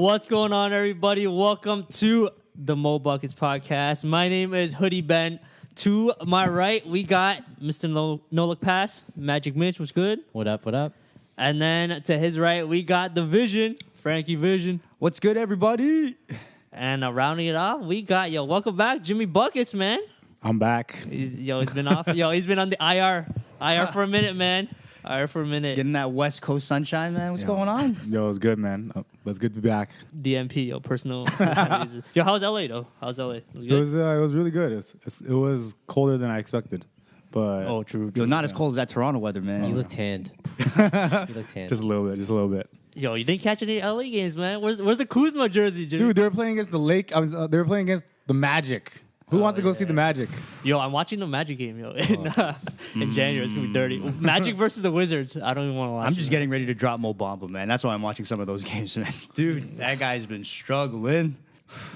What's going on, everybody? Welcome to the Mo Buckets podcast. My name is Hoodie Ben. To my right, we got Mr. No Look Pass, Magic Mitch. What's good? What up, what up? And then to his right, we got the Vision, Frankie Vision. What's good, everybody? And rounding it off, we got, welcome back, Jimmy Buckets, man. I'm back. He's been off. He's been on the IR for a minute, man. IR for a minute. Getting that West Coast sunshine, man. What's going on? Yo, it's good, man. It's good to be back. DMP, personal. How's LA though? How's LA? It was really good. It was colder than I expected, but true. Yo, not as cold as that Toronto weather, man. You look tanned. You look tanned. Just a little bit. Yo, you didn't catch any LA games, man. Where's the Kuzma jersey, Jimmy? Dude, they were playing against the Lake. They were playing against the Magic. Who wants to go see the Magic? Yo, I'm watching the Magic game, in January. It's gonna be dirty. Magic versus the Wizards. I don't even want to watch. I'm just getting ready to drop Mo Bamba, man. That's why I'm watching some of those games, man. Dude, that guy's been struggling.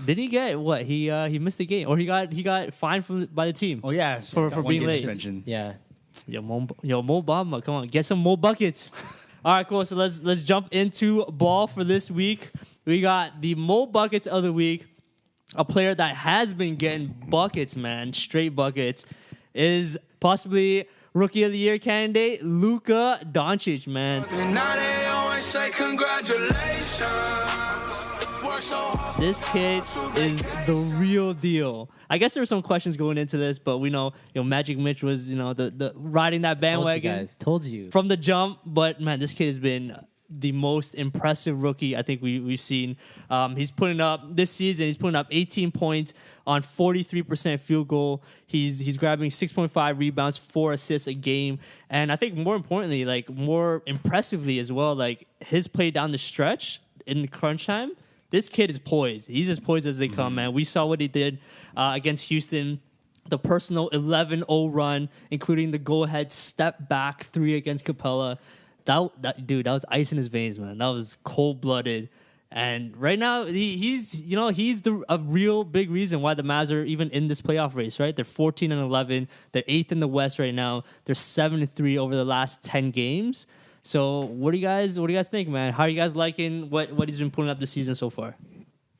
Did he get what? He missed the game, or he got fined by the team. Oh yeah, for being late. Suspension. Yeah. Mo Bamba, come on, get some more buckets. All right, cool. So let's jump into ball for this week. We got the Mo Buckets of the week. A player that has been getting buckets, man, straight buckets, is possibly Rookie of the Year candidate Luka Doncic, man. This kid is the real deal. I guess there were some questions going into this, but we know, Magic Mitch was, the riding that bandwagon. Told you. From the jump. But man, this kid has been the most impressive rookie I think we've seen. He's putting up this season. He's putting up 18 points on 43% field goal. He's grabbing 6.5 rebounds, 4 assists a game, and I think more importantly, more impressively as well, his play down the stretch in crunch time. This kid is poised. He's as poised as they come, man. We saw what he did against Houston. The personal 11-0 run, including the go-ahead step back 3 against Capella. That was ice in his veins, man. That was cold-blooded. And right now, he's a real big reason why the Mavs are even in this playoff race, right? They're 14-11. They're 8th in the West right now. They're 7-3 over the last 10 games. So what do you guys think, man? How are you guys liking what he's been putting up this season so far?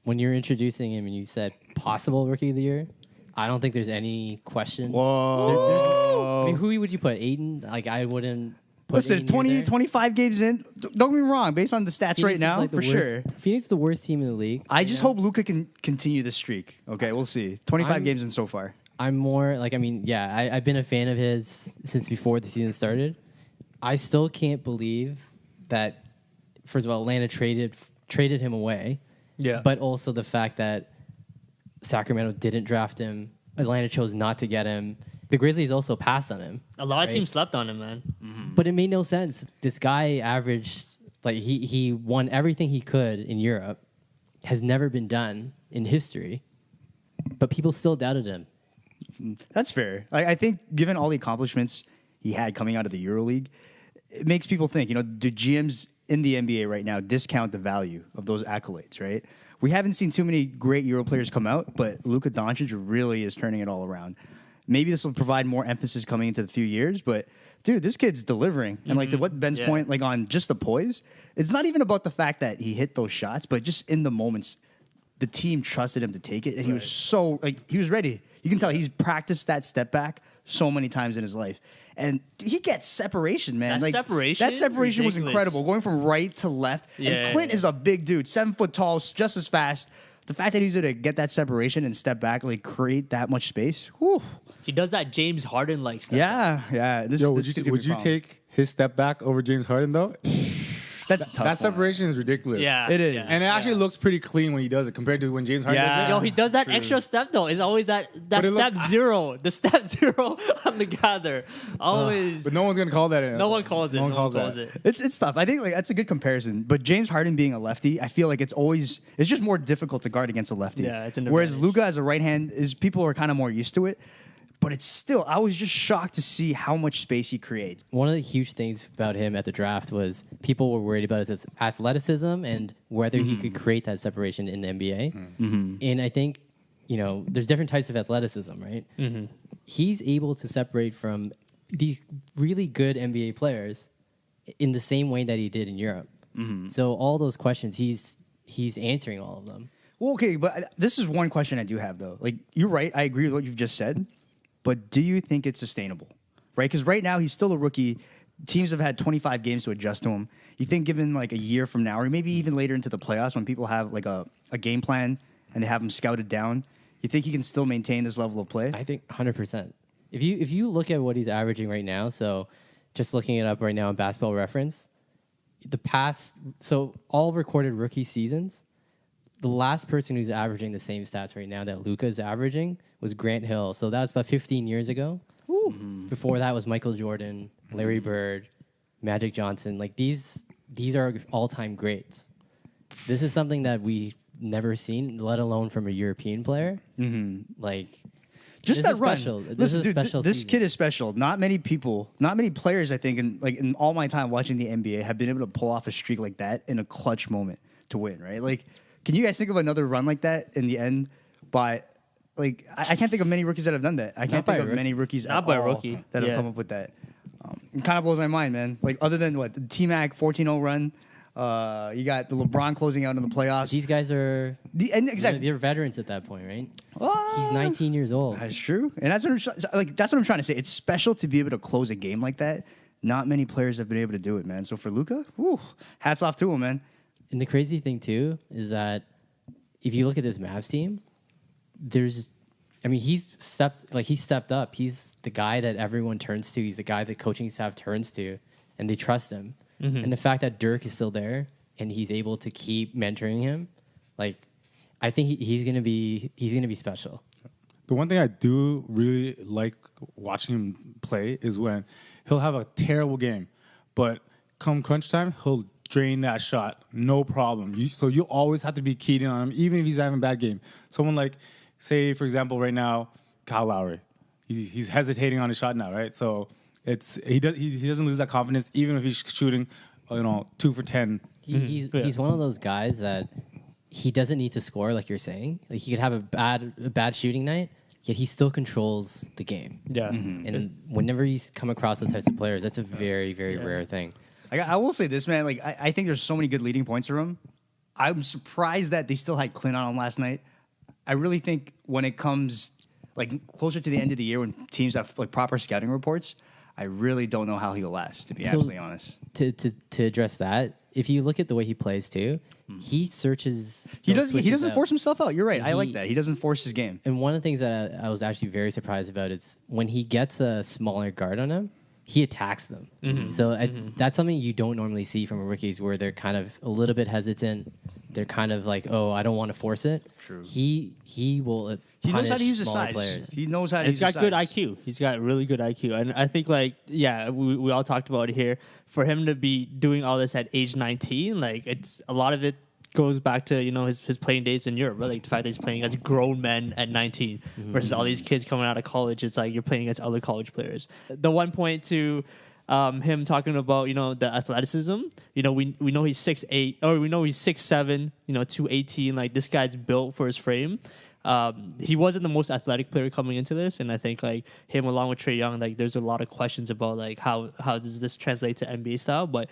When you're introducing him and you said possible Rookie of the Year, I don't think there's any question. Whoa. Who would you put? Aiden? I wouldn't. Listen, 25 games in. Don't get me wrong. Based on the stats Phoenix right now, for sure. Phoenix is the worst team in the league. I just hope Luka can continue the streak. Okay, we'll see. 25 games in so far. I'm more I've been a fan of his since before the season started. I still can't believe that, first of all, Atlanta traded him away. Yeah. But also the fact that Sacramento didn't draft him. Atlanta chose not to get him. The Grizzlies also passed on him. A lot of teams slept on him, man. Mm-hmm. But it made no sense. This guy averaged, he won everything he could in Europe, has never been done in history, but people still doubted him. That's fair. I think given all the accomplishments he had coming out of the EuroLeague, it makes people think, do GMs in the NBA right now discount the value of those accolades, right? We haven't seen too many great Euro players come out, but Luka Doncic really is turning it all around. Maybe this will provide more emphasis coming into the few years, but dude, this kid's delivering. And to what Ben's point, on just the poise, it's not even about the fact that he hit those shots, but just in the moments, the team trusted him to take it, and he was so he was ready. You can tell he's practiced that step back so many times in his life, and he gets separation, man. That separation was ridiculous. incredible, going from right to left. And Clint is a big dude, 7 foot tall, just as fast. The fact that he's going to get that separation and step back, create that much space, whew. He does that James Harden-like stuff. Yeah. Would you take his step back over James Harden, though? That's tough. That separation is ridiculous. Yeah, it is. Yeah. And it actually looks pretty clean when he does it compared to when James Harden does it. Yo, he does that extra step, though. It's always that step zero. The step zero on the gather. Always. But no one's going to call that. No one calls it. No one calls it. It's tough. I think that's a good comparison. But James Harden being a lefty, I feel like it's just more difficult to guard against a lefty. Yeah, it's an Whereas advantage. Luka as a right hand, people are kind of more used to it. But it's still, I was just shocked to see how much space he creates. One of the huge things about him at the draft was people were worried about his athleticism and whether he could create that separation in the NBA. Mm-hmm. And I think, there's different types of athleticism, right? Mm-hmm. He's able to separate from these really good NBA players in the same way that he did in Europe. Mm-hmm. So all those questions, he's he's answering all of them. Well, okay, but this is one question I do have, though. Like, you're right. I agree with what you've just said. But do you think it's sustainable? Right? Because right now, he's still a rookie. Teams have had 25 games to adjust to him. You think given, like, a year from now, or maybe even later into the playoffs when people have, like, a game plan and they have him scouted down, you think he can still maintain this level of play? I think 100%. If you look at what he's averaging right now, so just looking it up right now in Basketball Reference, all recorded rookie seasons, the last person who's averaging the same stats right now that Luka is averaging was Grant Hill. So that was about 15 years ago. Before that was Michael Jordan, Larry Bird, Magic Johnson. Like these are all-time greats. This is something that we've never seen, let alone from a European player. Like just this that run. Special. This Listen, is a dude, special this season. kid is special. Not many players, I think, in all my time watching the NBA, have been able to pull off a streak like that in a clutch moment to win. Right? Like, can you guys think of another run like that in the end? I can't think of many rookies that have done that. I can't think of many rookies Not at by a all rookie. that have come up with that. It kind of blows my mind, man. Like, other than what the T-Mac 14-0 run, you got the LeBron closing out in the playoffs. These guys are Exactly. they're veterans at that point, right? He's 19 years old. That's true, and that's what I'm trying to say. It's special to be able to close a game like that. Not many players have been able to do it, man. So for Luka, hats off to him, man. And the crazy thing too is that if you look at this Mavs team, he's stepped up. He's the guy that everyone turns to. He's the guy the coaching staff turns to, and they trust him. And the fact that Dirk is still there and he's able to keep mentoring him, like, I think he's gonna be special. The one thing I do really like watching him play is when he'll have a terrible game, but come crunch time, he'll drain that shot, no problem. So you'll always have to be keyed in on him, even if he's having a bad game. Someone like, say, for example, right now, Kyle Lowry, he's hesitating on his shot now, right? So he doesn't lose that confidence, even if he's shooting, 2 for 10. He's one of those guys that he doesn't need to score, like you're saying. Like, he could have a bad shooting night, yet he still controls the game. Yeah. And whenever you come across those types of players, that's a very, very rare thing. I will say this, man. Like, I think there's so many good leading points for him. I'm surprised that they still had Clint on him last night. I really think when it comes like closer to the end of the year, when teams have like proper scouting reports, I really don't know how he'll last, to be absolutely honest. To address that, if you look at the way he plays too, he searches. He doesn't out. force himself out. You're right. I like He- that. He doesn't force his game. And one of the things that I was actually very surprised about is when he gets a smaller guard on him, he attacks them. So that's something you don't normally see from rookies, where they're kind of a little bit hesitant. They're kind of like, oh, I don't want to force it. True. He will. He knows how to punish use his smaller size. players. He knows how to He's use his got good size. IQ. He's got really good IQ. And I think, we all talked about it here. For him to be doing all this at age 19, it's a lot of it goes back to, his playing days in Europe, right? Like the fact that he's playing against grown men at 19 versus all these kids coming out of college. It's like you're playing against other college players. The one point to him talking about, the athleticism, we know he's 6'8", or we know he's 6'7", 218. Like, this guy's built for his frame. He wasn't the most athletic player coming into this, and I think him along with Trae Young, there's a lot of questions about how does this translate to NBA style. But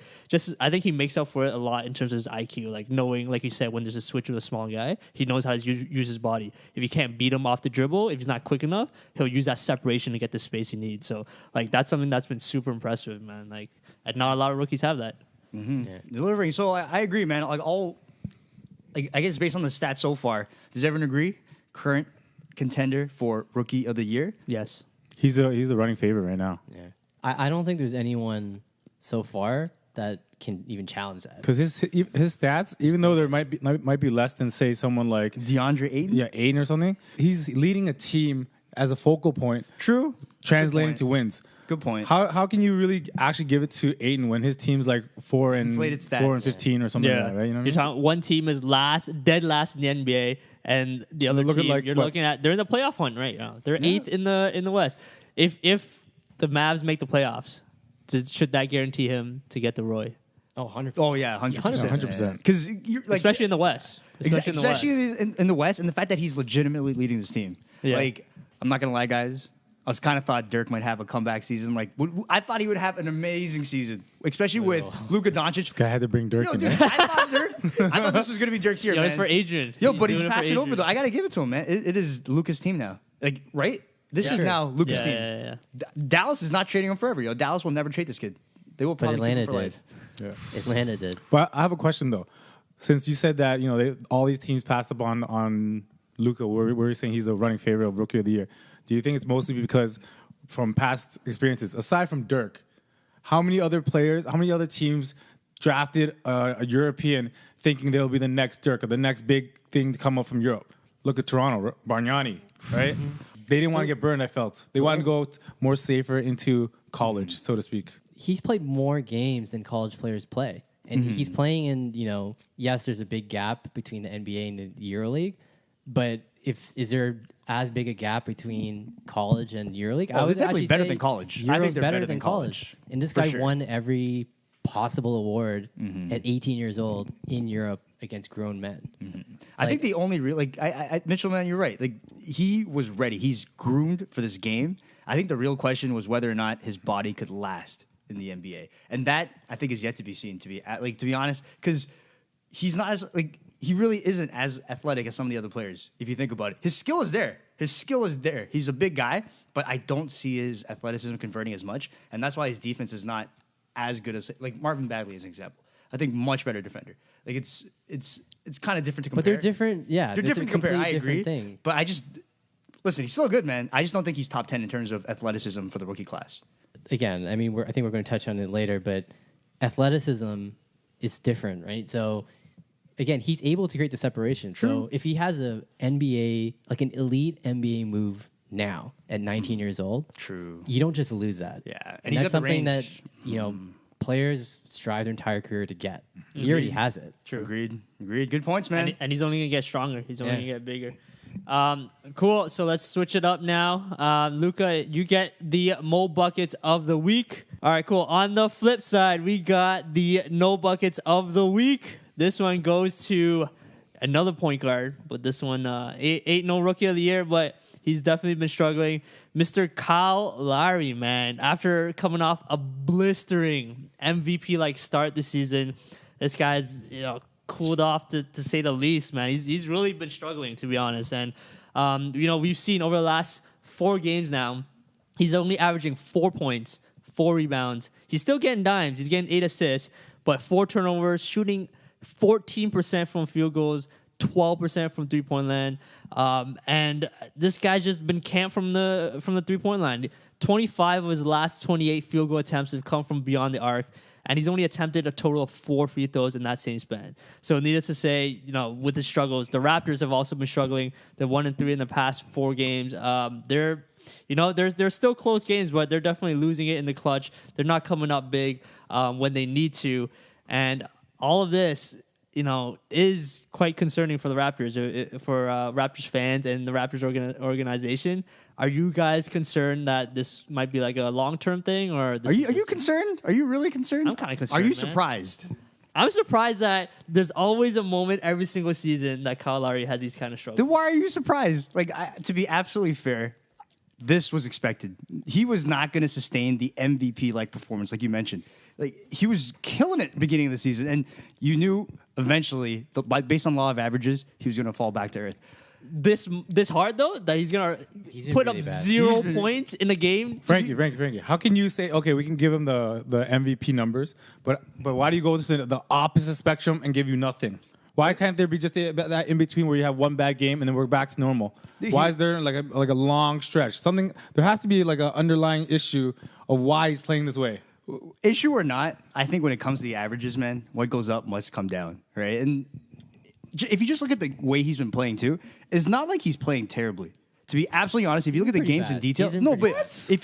I think he makes up for it a lot in terms of his IQ, knowing, like you said, when there's a switch with a small guy, he knows how to use his body. If you can't beat him off the dribble, if he's not quick enough, he'll use that separation to get the space he needs. So that's something that's been super impressive, man. And not a lot of rookies have that. Delivering. So I agree, man. I guess based on the stats so far, does everyone agree? Current contender for Rookie of the Year? Yes. He's the running favorite right now. Yeah. I don't think there's anyone so far that can even challenge that. Because his stats, even though there might be less than, say, someone like DeAndre Ayton? Yeah, Ayton or something, he's leading a team as a focal point, True. translating to wins. Good point. How can you really actually give it to Ayton when his team's 4 and inflated stats. 4 and 15 or something Yeah, like that, right? You know what I you're mean? talking one team is dead last in the NBA, and the other Look at, team what? looking at, they're in the playoff hunt right now. They're eighth in the West. If the Mavs make the playoffs, should that guarantee him to get the Roy? Oh, 100%. Oh, yeah, 100%. 100%. Because you're Especially in the West. Especially in the West, and the fact that he's legitimately leading this team. Yeah. I'm not going to lie, guys. I was kind of thought Dirk might have a comeback season. I thought he would have an amazing season, especially with Luka Doncic. This guy had to bring Dirk Yo, in dude, there. I thought Dirk. I thought this was gonna be Dirk's year, Yo, man. it's for Adrian. Yo, but he's doing it for passing over Adrian. though. I gotta give it to him, man. It is Luka's team now. Like, right? This is Sure. now Luka's Yeah, team. yeah. Dallas is not trading him forever, yo. Dallas will never trade this kid. They will But probably keep Atlanta him for did. life. Yeah. Atlanta did. But I have a question though. Since you said that all these teams passed up on Luka, where you're saying he's the running favorite of Rookie of the Year, do you think it's mostly because from past experiences, aside from Dirk, how many other teams drafted a European thinking they'll be the next Dirk or the next big thing to come up from Europe? Look at Toronto, Bargnani, right? They didn't want to get burned, I felt. They wanted to go more safer into college, so to speak. He's played more games than college players play. And he's playing in, yes, there's a big gap between the NBA and the EuroLeague, but is there as big a gap between college and EuroLeague? Oh, I they're would definitely actually better say than college. I Euro's think they're better than college. And this For guy sure. won every possible award at 18 years old in Europe against grown men. I think the only real Mitchell, man, you're right. Like, he was ready. He's groomed for this game. I think the real question was whether or not his body could last in the NBA, and that I think is yet to be seen. To be honest, because he's not as he really isn't as athletic as some of the other players. If you think about it, his skill is there. He's a big guy, but I don't see his athleticism converting as much, and that's why his defense is not as good as Marvin Bagley is an example. I think much better defender. Like it's kind of different to compare. But they're different. Yeah, They're different to compare. I agree. Thing. But listen. He's still good, man. I just don't think he's top 10 in terms of athleticism for the rookie class. Again, I mean, I think we're going to touch on it later, but athleticism is different, right? So, again, he's able to create the separation. True. So, if he has an elite NBA move now at 19 years old, True. you don't just lose that. Yeah, and and he's that's got the something that range. players strive their entire career to get. He already has it. True. Agreed. Good points, man. And he's only going to get stronger. He's only going to get bigger. Cool. So let's switch it up now. Luka, you get the Mo Buckets of the week. All right, cool. On the flip side, we got the No Buckets of the week. This one goes to another point guard, but this one ain't no Rookie of the Year, but he's definitely been struggling. Mr. Kyle Lowry, man. After coming off a blistering MVP-like start this season, this guy's, cooled off to say the least, man. He's really been struggling, to be honest. And, we've seen over the last 4 games now, he's only averaging 4 points, 4 rebounds. He's still getting dimes. He's getting 8 assists, but 4 turnovers, shooting 14% from field goals, 12% from three-point land. And this guy's just been camped from the three-point line. 25 of his last 28 field goal attempts have come from beyond the arc. And he's only attempted a total of 4 free throws in that same span. So needless to say, with his struggles, the Raptors have also been struggling. They're 1-3 in the past 4 games. They're still close games, but they're definitely losing it in the clutch. They're not coming up big when they need to. And all of this, is quite concerning for the Raptors, for Raptors fans and the Raptors organization. Are you guys concerned that this might be like a long-term thing, or Are you concerned? Are you really concerned? I'm kind of concerned. Are you man. surprised? I'm surprised that there's always a moment every single season that Kyle Lowry has these kind of struggles. Then why are you surprised? To be absolutely fair, this was expected. He was not going to sustain the MVP-like performance, like you mentioned. He was killing it beginning of the season, and you knew eventually, based on law of averages, he was going to fall back to earth. This hard though that he's gonna been put really up bad. 0 points in a game. Frankie, how can you say, okay, we can give him the MVP numbers, but why do you go to the opposite spectrum and give you nothing? Why can't there be just that in between where you have one bad game and then we're back to normal? Why is there like a long stretch? There has to be like an underlying issue of why he's playing this way. Issue or not, I think when it comes to the averages, man, what goes up must come down, right? And if you just look at the way he's been playing too, it's not like he's playing terribly. To be absolutely honest, if you look at the games in detail, if you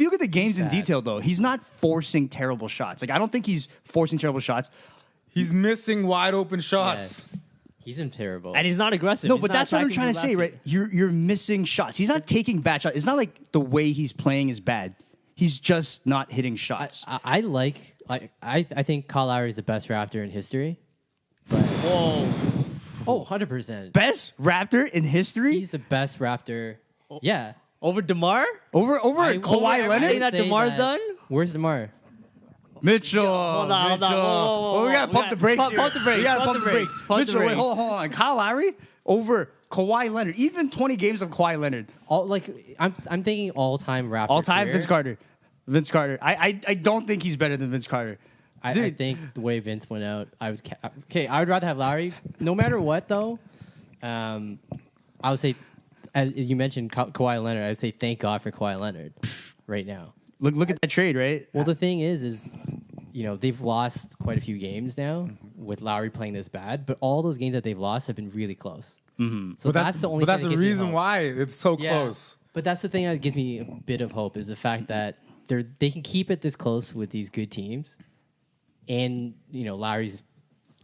look at the games in detail though, he's not forcing terrible shots. I don't think he's forcing terrible shots. He's missing wide open shots. Yeah. He's been terrible. And he's not aggressive. No, He's but not that's what I'm attacking trying to the say, basket. right? You're missing shots. He's not taking bad shots. It's not like the way he's playing is bad. He's just not hitting shots. I think Kyle Lowry is the best Raptor in history. Whoa. Oh, 100%. Best Raptor in history He's the best Raptor. Yeah. Over DeMar? over Kawhi everything Leonard. that say DeMar's done? Where's DeMar? Mitchell. Hold on. Mitchell. Whoa. Well, we gotta pump the brakes here. Pump the brakes. We gotta pump the brakes. Pump the Mitchell, wait, brakes. hold on. Kyle Lowry over Kawhi Leonard. Even 20 games of Kawhi Leonard. I'm thinking all-time Raptor. All time, career. Vince Carter. Vince Carter. I don't think he's better than Vince Carter. I Dude. think the way Vince went out, I would rather have Lowry. No matter what, though, I would say, as you mentioned Kawhi Leonard, I would say thank God for Kawhi Leonard right now. Look at that trade, right? Well, the thing is they've lost quite a few games now with Lowry playing this bad, but all those games that they've lost have been really close. Mm-hmm. So that's the only. But that's thing the that gives me reason hope. why it's so close. But that's the thing that gives me a bit of hope is the fact that they can keep it this close with these good teams, and Lowry's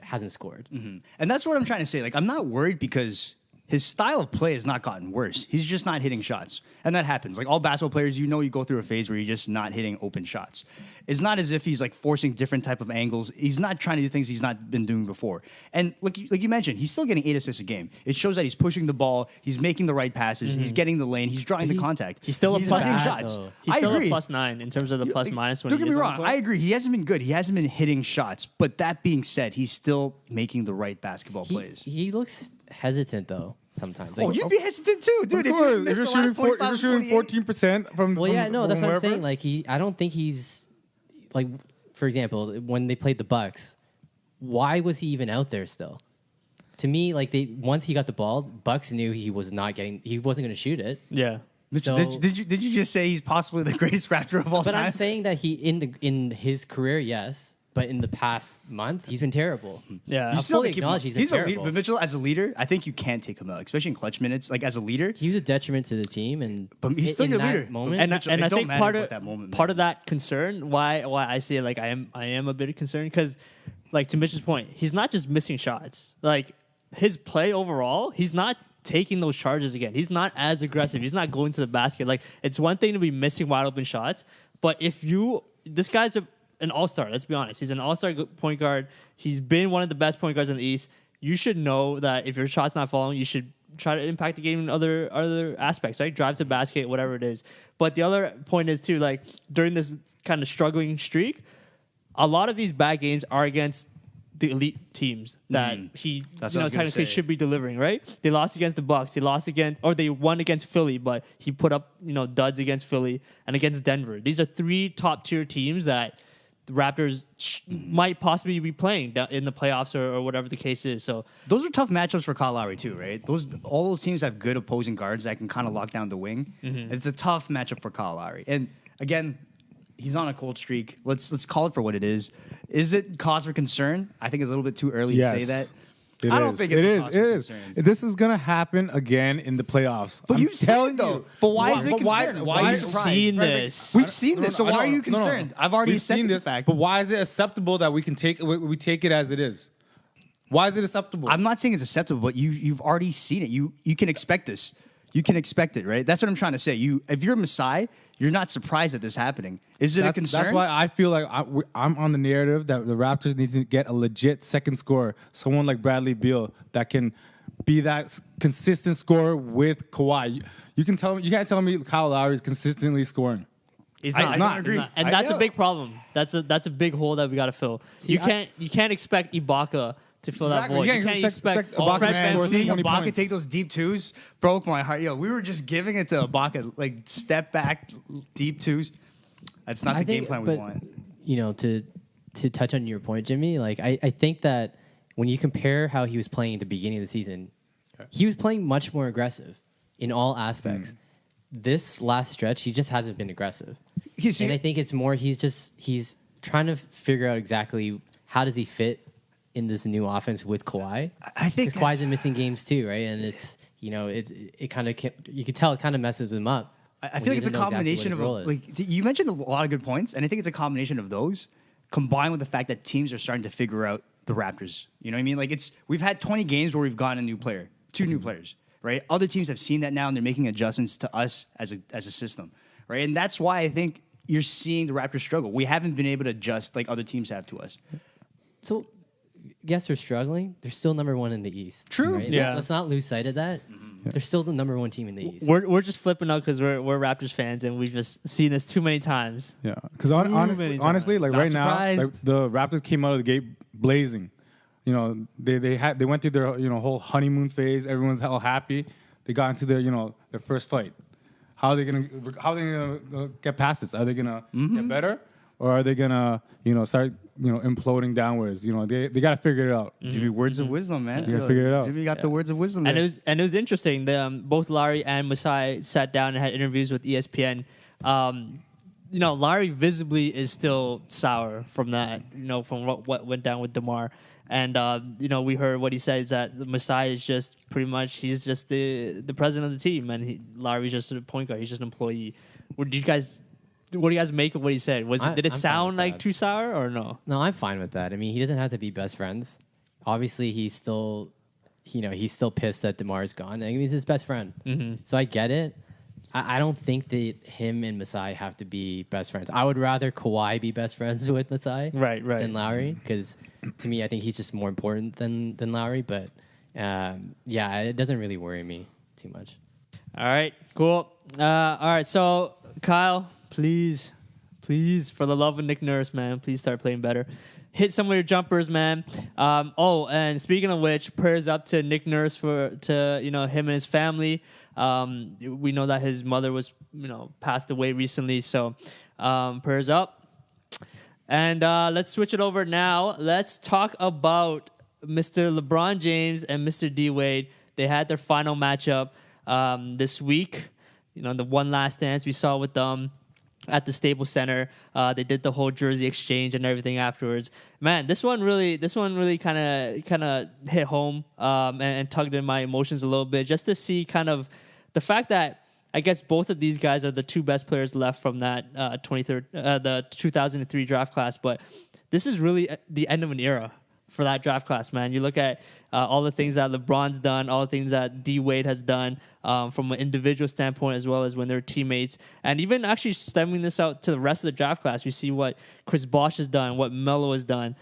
hasn't scored. Mm-hmm. And that's what I'm trying to say. Like, I'm not worried because his style of play has not gotten worse. He's just not hitting shots. And that happens. Like, all basketball players, you go through a phase where you're just not hitting open shots. It's not as if he's, like, forcing different type of angles. He's not trying to do things he's not been doing before. And like you mentioned, he's still getting 8 assists a game. It shows that he's pushing the ball. He's making the right passes. He's getting the lane. He's drawing the contact. He's still a plus hitting nine. shots. He's I still agree. a +9 in terms of the plus minus. When Don't he get me is on the wrong. court. I agree. He hasn't been good. He hasn't been hitting shots. But that being said, he's still making the right basketball plays. He looks hesitant though sometimes. Oh, you'd be hesitant too, dude. Of course, if you're shooting 14% from. Well, yeah, no, that's what I'm wherever. saying. Like I don't think he's like, for example, when they played the Bucks, why was he even out there still? To me, like once he got the ball, Bucks knew he wasn't going to shoot it. Yeah. Mitchell, So- did you just say he's possibly the greatest Raptor of all But time? I'm saying that he in his career, yes, but in the past month, he's been terrible. Yeah. You I'll still fully have to keep him acknowledge up. he's been He's a leader, terrible. but Mitchell, as a leader, I think you can't take him out, especially in clutch minutes. Like as a leader, He was a detriment to the team, and But he's still in your that leader. moment. And Mitchell, and it I don't think matter part about of that moment, part man. of that concern, why I say it, like I am a bit concerned because, like to Mitch's point, he's not just missing shots. Like his play overall, he's not taking those charges again. He's not as aggressive. He's not going to the basket. Like it's one thing to be missing wide open shots, but this guy's an all-star. Let's be honest. He's an all-star point guard. He's been one of the best point guards in the East. You should know that if your shot's not falling, you should try to impact the game in other aspects, right? Drive to basket, whatever it is. But the other point is too, like during this kind of struggling streak, a lot of these bad games are against the elite teams that he That's what I was gonna technically say. should be delivering, right? They lost against the Bucks. They won against Philly, but he put up duds against Philly and against Denver. These are 3 top tier teams that the Raptors might possibly be playing in the playoffs or whatever the case is. So those are tough matchups for Kyle Lowry too, right? All those teams have good opposing guards that can kind of lock down the wing. It's a tough matchup for Kyle Lowry. And again, he's on a cold streak. Let's call it for what it is. Is it cause for concern? I think it's a little bit too early to say that. I don't think it's a cause for concern. This is gonna happen again in the playoffs. But I'm you've seen telling it, though. you. But why is it But why- concern? why Why are are you you surprised? seeing Right, this? We've seen this, so I why are know, you no, concerned? I've already We've accepted seen this this fact. But why is it acceptable that we can take it as it is? Why is it acceptable? I'm not saying it's acceptable, but you've already seen it. You can expect this. You can expect it, right? That's what I'm trying to say. If you're a Messiah, you're not surprised at this happening. Is it a concern? That's why I feel like I'm on the narrative that the Raptors need to get a legit second scorer, someone like Bradley Beal that can be that consistent scorer with Kawhi. You can't tell me Kyle Lowry is consistently scoring. He's I not. don't He's agree. not. And I that's a do. big problem. That's a big hole that we got to fill. You can't expect Ibaka to fill that Exactly. void. You You can't can't expect expect Ibaka fresh to man score Seeing 20 Ibaka points. take those deep twos broke my heart. Yo, we were just giving it to Ibaka, like step back, deep twos. That's not the game plan we want. To touch on your point, Jimmy, like I think that when you compare how he was playing at the beginning of the season, he was playing much more aggressive in all aspects. This last stretch, he just hasn't been aggressive. And I think it's more he's trying to figure out exactly how does he fit in this new offense with Kawhi. I think because Kawhi's been missing games too, right? And it's it kind of you can tell it kind of messes him up. I feel like it's a combination of you mentioned a lot of good points, and I think it's a combination of those combined with the fact that teams are starting to figure out the Raptors. You know what I mean? Like we've had 20 games where we've gotten a new player, 2 new players, right? Other teams have seen that now, and they're making adjustments to us as a system, right? And that's why I think you're seeing the Raptors struggle. We haven't been able to adjust like other teams have to us. So, yes, they're struggling. They're still number 1 in the East. True. Right? Yeah. Let's not lose sight of that. They're still the number one team in the East. We're just flipping out because we're Raptors fans and we've just seen this too many times. Yeah, because honestly, like Not right now, surprised. like the Raptors came out of the gate blazing. You know, they went through their whole honeymoon phase. Everyone's all happy. They got into their first fight. How are they gonna get past this? Are they gonna get better, or are they gonna start imploding downwards? They got to figure it out. Jimmy, words of wisdom, man. You gotta figure it out. Jimmy got the words of wisdom. And there. it was interesting. Both Lowry and Masai sat down and had interviews with ESPN. Lowry visibly is still sour from that. From what went down with DeMar. And we heard what he said is that Masai is just pretty much he's just the president of the team, and Lowry's just a point guard. He's just an employee. What do you guys make of what he said? Did it sound like too sour or no? No, I'm fine with that. I mean, he doesn't have to be best friends. Obviously, he's still pissed that DeMar's gone. I mean, he's his best friend, so I get it. I don't think that him and Masai have to be best friends. I would rather Kawhi be best friends with Masai than Lowry, because to me, I think he's just more important than Lowry. But it doesn't really worry me too much. All right, cool. All right, so Kyle, please, for the love of Nick Nurse, man, please start playing better. Hit some of your jumpers, man. And speaking of which, prayers up to Nick Nurse to him and his family. We know that his mother was passed away recently, so prayers up. And let's switch it over now. Let's talk about Mr. LeBron James and Mr. D Wade. They had their final matchup this week. The one last dance we saw with them at the Staples Center. They did the whole jersey exchange and everything afterwards. Man, this one really kind of hit home and tugged in my emotions a little bit, just to see kind of the fact that I guess both of these guys are the two best players left from that the 2003 draft class. But this is really the end of an era for that draft class, man. You look at all the things that LeBron's done, all the things that D Wade has done from an individual standpoint, as well as when they're teammates, and even actually stemming this out to the rest of the draft class. You see what Chris Bosh has done, what Melo has done.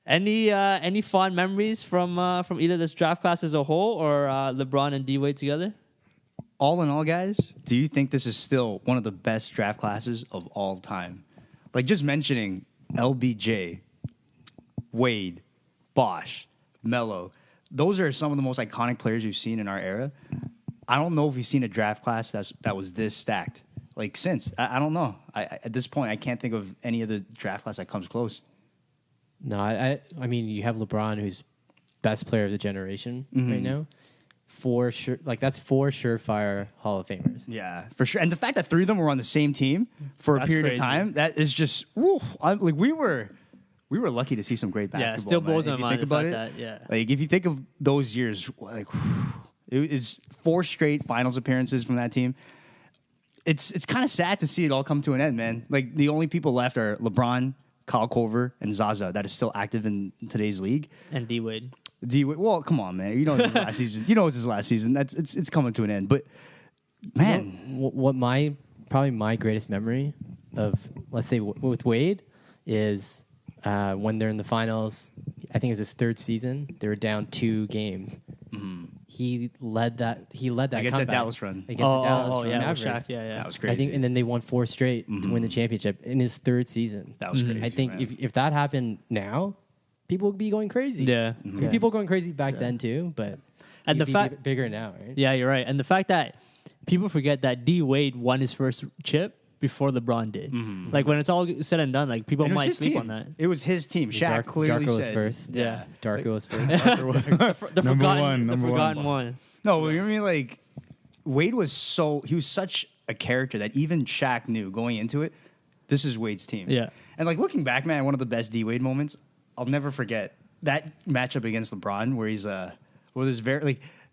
Any fond memories from either this draft class as a whole or LeBron and D Wade together? All in all, guys, do you think this is still one of the best draft classes of all time? Like, just mentioning LBJ, Wade, Bosh, Melo, those are some of the most iconic players we've seen in our era. I don't know if we've seen a draft class that was this stacked. Like, since. I don't know. At this point, I can't think of any other draft class that comes close. No, I mean, you have LeBron, who's best player of the generation right now. For sure, that's 4 surefire Hall of Famers. Yeah, for sure. And the fact that 3 of them were on the same team for a period crazy. of time, that is just, we were lucky to see some great basketball. Yeah, still blows my mind Think about it. That, yeah. Like, if you think of those years, like, it is 4 straight finals appearances from that team. It's kind of sad to see it all come to an end, man. Like, the only people left are LeBron, Kyle Korver, and Zaza that is still active in today's league. And D Wade. Well, come on, man. It's his last season. It's his last season. It's coming to an end. But man, what probably my greatest memory of, let's say, with Wade is when they're in the finals. I think it was his 3rd season. They were down 2 games. He led that against comeback that Dallas run. against the Dallas run yeah, Mavericks. Shaq, yeah. That was crazy. I think, and then they won 4 straight to win the championship in his 3rd season. That was crazy. I think man. if that happened now, people would be going crazy. Yeah. I mean, people were going crazy back then too, but And the he'd be fact- bigger now, right? Yeah, you're right. And the fact that people forget that D Wade won his first chip before LeBron did. Like, when it's all said and done, like, people And it was might his sleep team. on that. It was his team. Shaq clearly Darko was said. first. Yeah. Darko was first. The Number forgotten one. one. No, you know what I mean? Like, Wade was such a character that even Shaq knew going into it, this is Wade's team. Yeah. And, like, looking back, man, one of the best D Wade moments, I'll never forget that matchup against LeBron where there's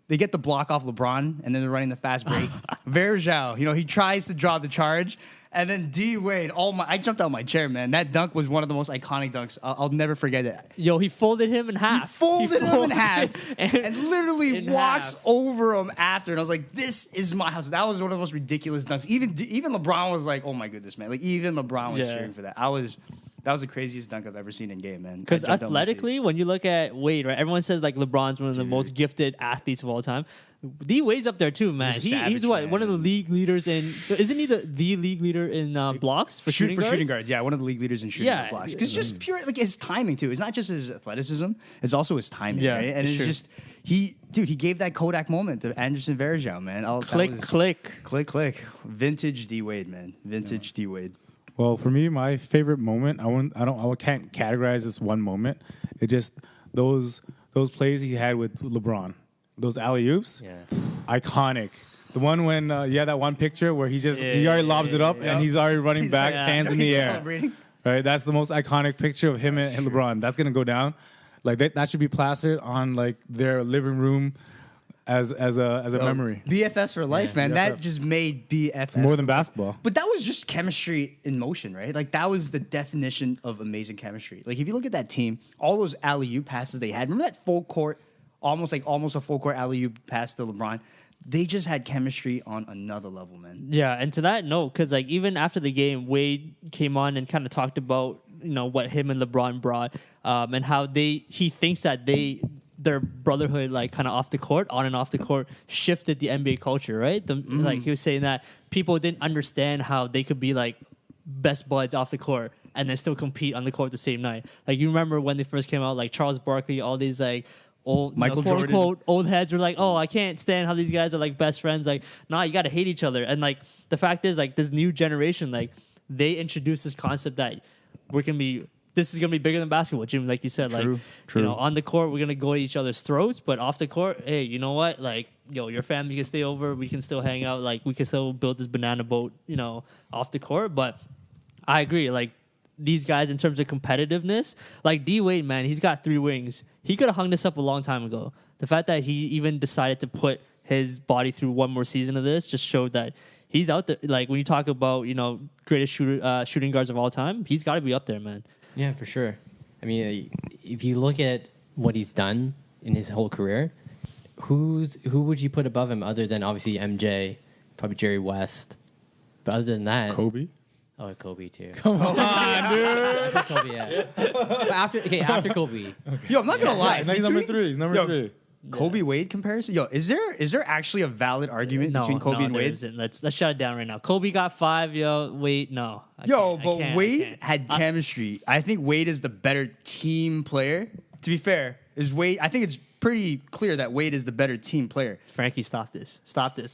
they get the block off LeBron and then they're running the fast break. Verjao, he tries to draw the charge. And then D Wade, I jumped out of my chair, man. That dunk was one of the most iconic dunks. I'll never forget it. Yo, he folded him in half. He folded him in half and literally in walks half. over him after. And I was like, this is my house. That was one of the most ridiculous dunks. Even LeBron was like, oh my goodness, man. Like, even LeBron was cheering for that. That was the craziest dunk I've ever seen in game, man. Because I jumped out my seat. athletically, when you look at Wade, right, everyone says like LeBron's one of the most gifted athletes of all time. D Wade's up there too, man. He's a He's savage, what man. one of the league leaders in. Isn't he the league leader in blocks for shooting guards? Yeah, one of the league leaders in shooting Yeah. blocks. Because just pure like his timing too. It's not just his athleticism; it's also his timing. Yeah, right? And it's sure. just he gave that Kodak moment to Anderson Varejao, man. Click. Vintage D Wade, man. Vintage D Wade. Well, for me, my favorite moment, I can't categorize this one moment. It just those plays he had with LeBron, those alley oops, iconic. The one when that one picture where he already lobs it up and he's already running back, hands in the air. Celebrating. Right, that's the most iconic picture of him and LeBron. That's gonna go down. Like that should be plastered on like their living room as a memory. BFFs for life, man. BFF. That just made BFFs. It's more than basketball. But that was just chemistry in motion, right? Like that was the definition of amazing chemistry. Like if you look at that team, all those alley-oop passes they had. Remember that full court, almost a full court alley-oop pass to LeBron? They just had chemistry on another level, man. Yeah, and to that note, because like even after the game, Wade came on and kind of talked about what him and LeBron brought, and how he thinks that their brotherhood, like kind of on and off the court, shifted the NBA culture, right? Like he was saying that people didn't understand how they could be like best buds off the court and then still compete on the court the same night. Like you remember when they first came out, like Charles Barkley, all these like old Michael quote Jordan. unquote old heads were like, oh, I can't stand how these guys are like best friends. Like, nah, you got to hate each other. And like the fact is, like this new generation, like they introduced this concept that this is gonna be bigger than basketball, Jim. Like you said, True. On the court we're gonna go at each other's throats, but off the court, hey, you know what? Like, your family can stay over, we can still hang out, like we can still build this banana boat, off the court. But I agree, like these guys in terms of competitiveness, like D Wade, man, he's got 3 wings. He could have hung this up a long time ago. The fact that he even decided to put his body through one more season of this just showed that he's out there. Like when you talk about greatest shooting guards of all time, he's got to be up there, man. Yeah, for sure. I mean, if you look at what he's done in his whole career, who would you put above him other than obviously MJ, probably Jerry West? But other than that, Kobe. Oh, Kobe too. Come on, dude. After Kobe, yeah. But after Kobe. Yo, I'm not gonna lie. He's number 3. He's number 3. Kobe Wade comparison. Yo, is there actually a valid argument between Kobe and there Wade? isn't. Let's shut it down right now. Kobe got 5. Wade, no. Wade had chemistry. I think Wade is the better team player. To be fair, I think it's pretty clear that Wade is the better team player. Frankie, stop this.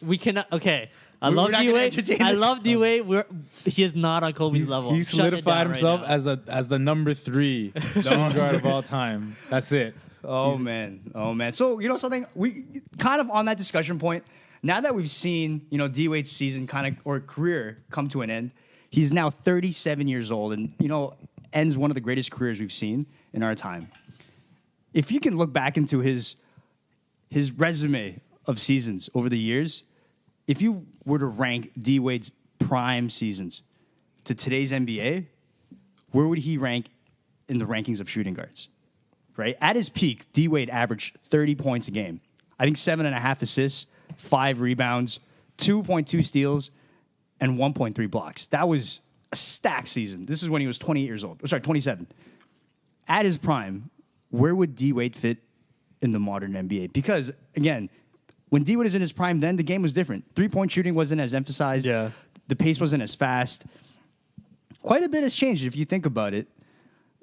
We cannot. Okay. We're love not D gonna Wade. entertain I this. love D Wade. He is not on Kobe's level. He Shut it solidified down himself right now. as the number 3 shooting guard of all time. That's it. Oh man. So something, we kind of on that discussion point. Now that we've seen D Wade's season or career come to an end, he's now 37 years old, and ends one of the greatest careers we've seen in our time. If you can look back into his resume of seasons over the years, if you were to rank D Wade's prime seasons to today's NBA, where would he rank in the rankings of shooting guards? Right? At his peak, D Wade averaged 30 points a game. I think 7.5 assists, 5 rebounds, 2.2 steals, and 1.3 blocks. That was a stacked season. This is when he was 27. At his prime, where would D Wade fit in the modern NBA? Because, again, when D Wade is in his prime, then the game was different. 3-point shooting wasn't as emphasized. Yeah. The pace wasn't as fast. Quite a bit has changed if you think about it.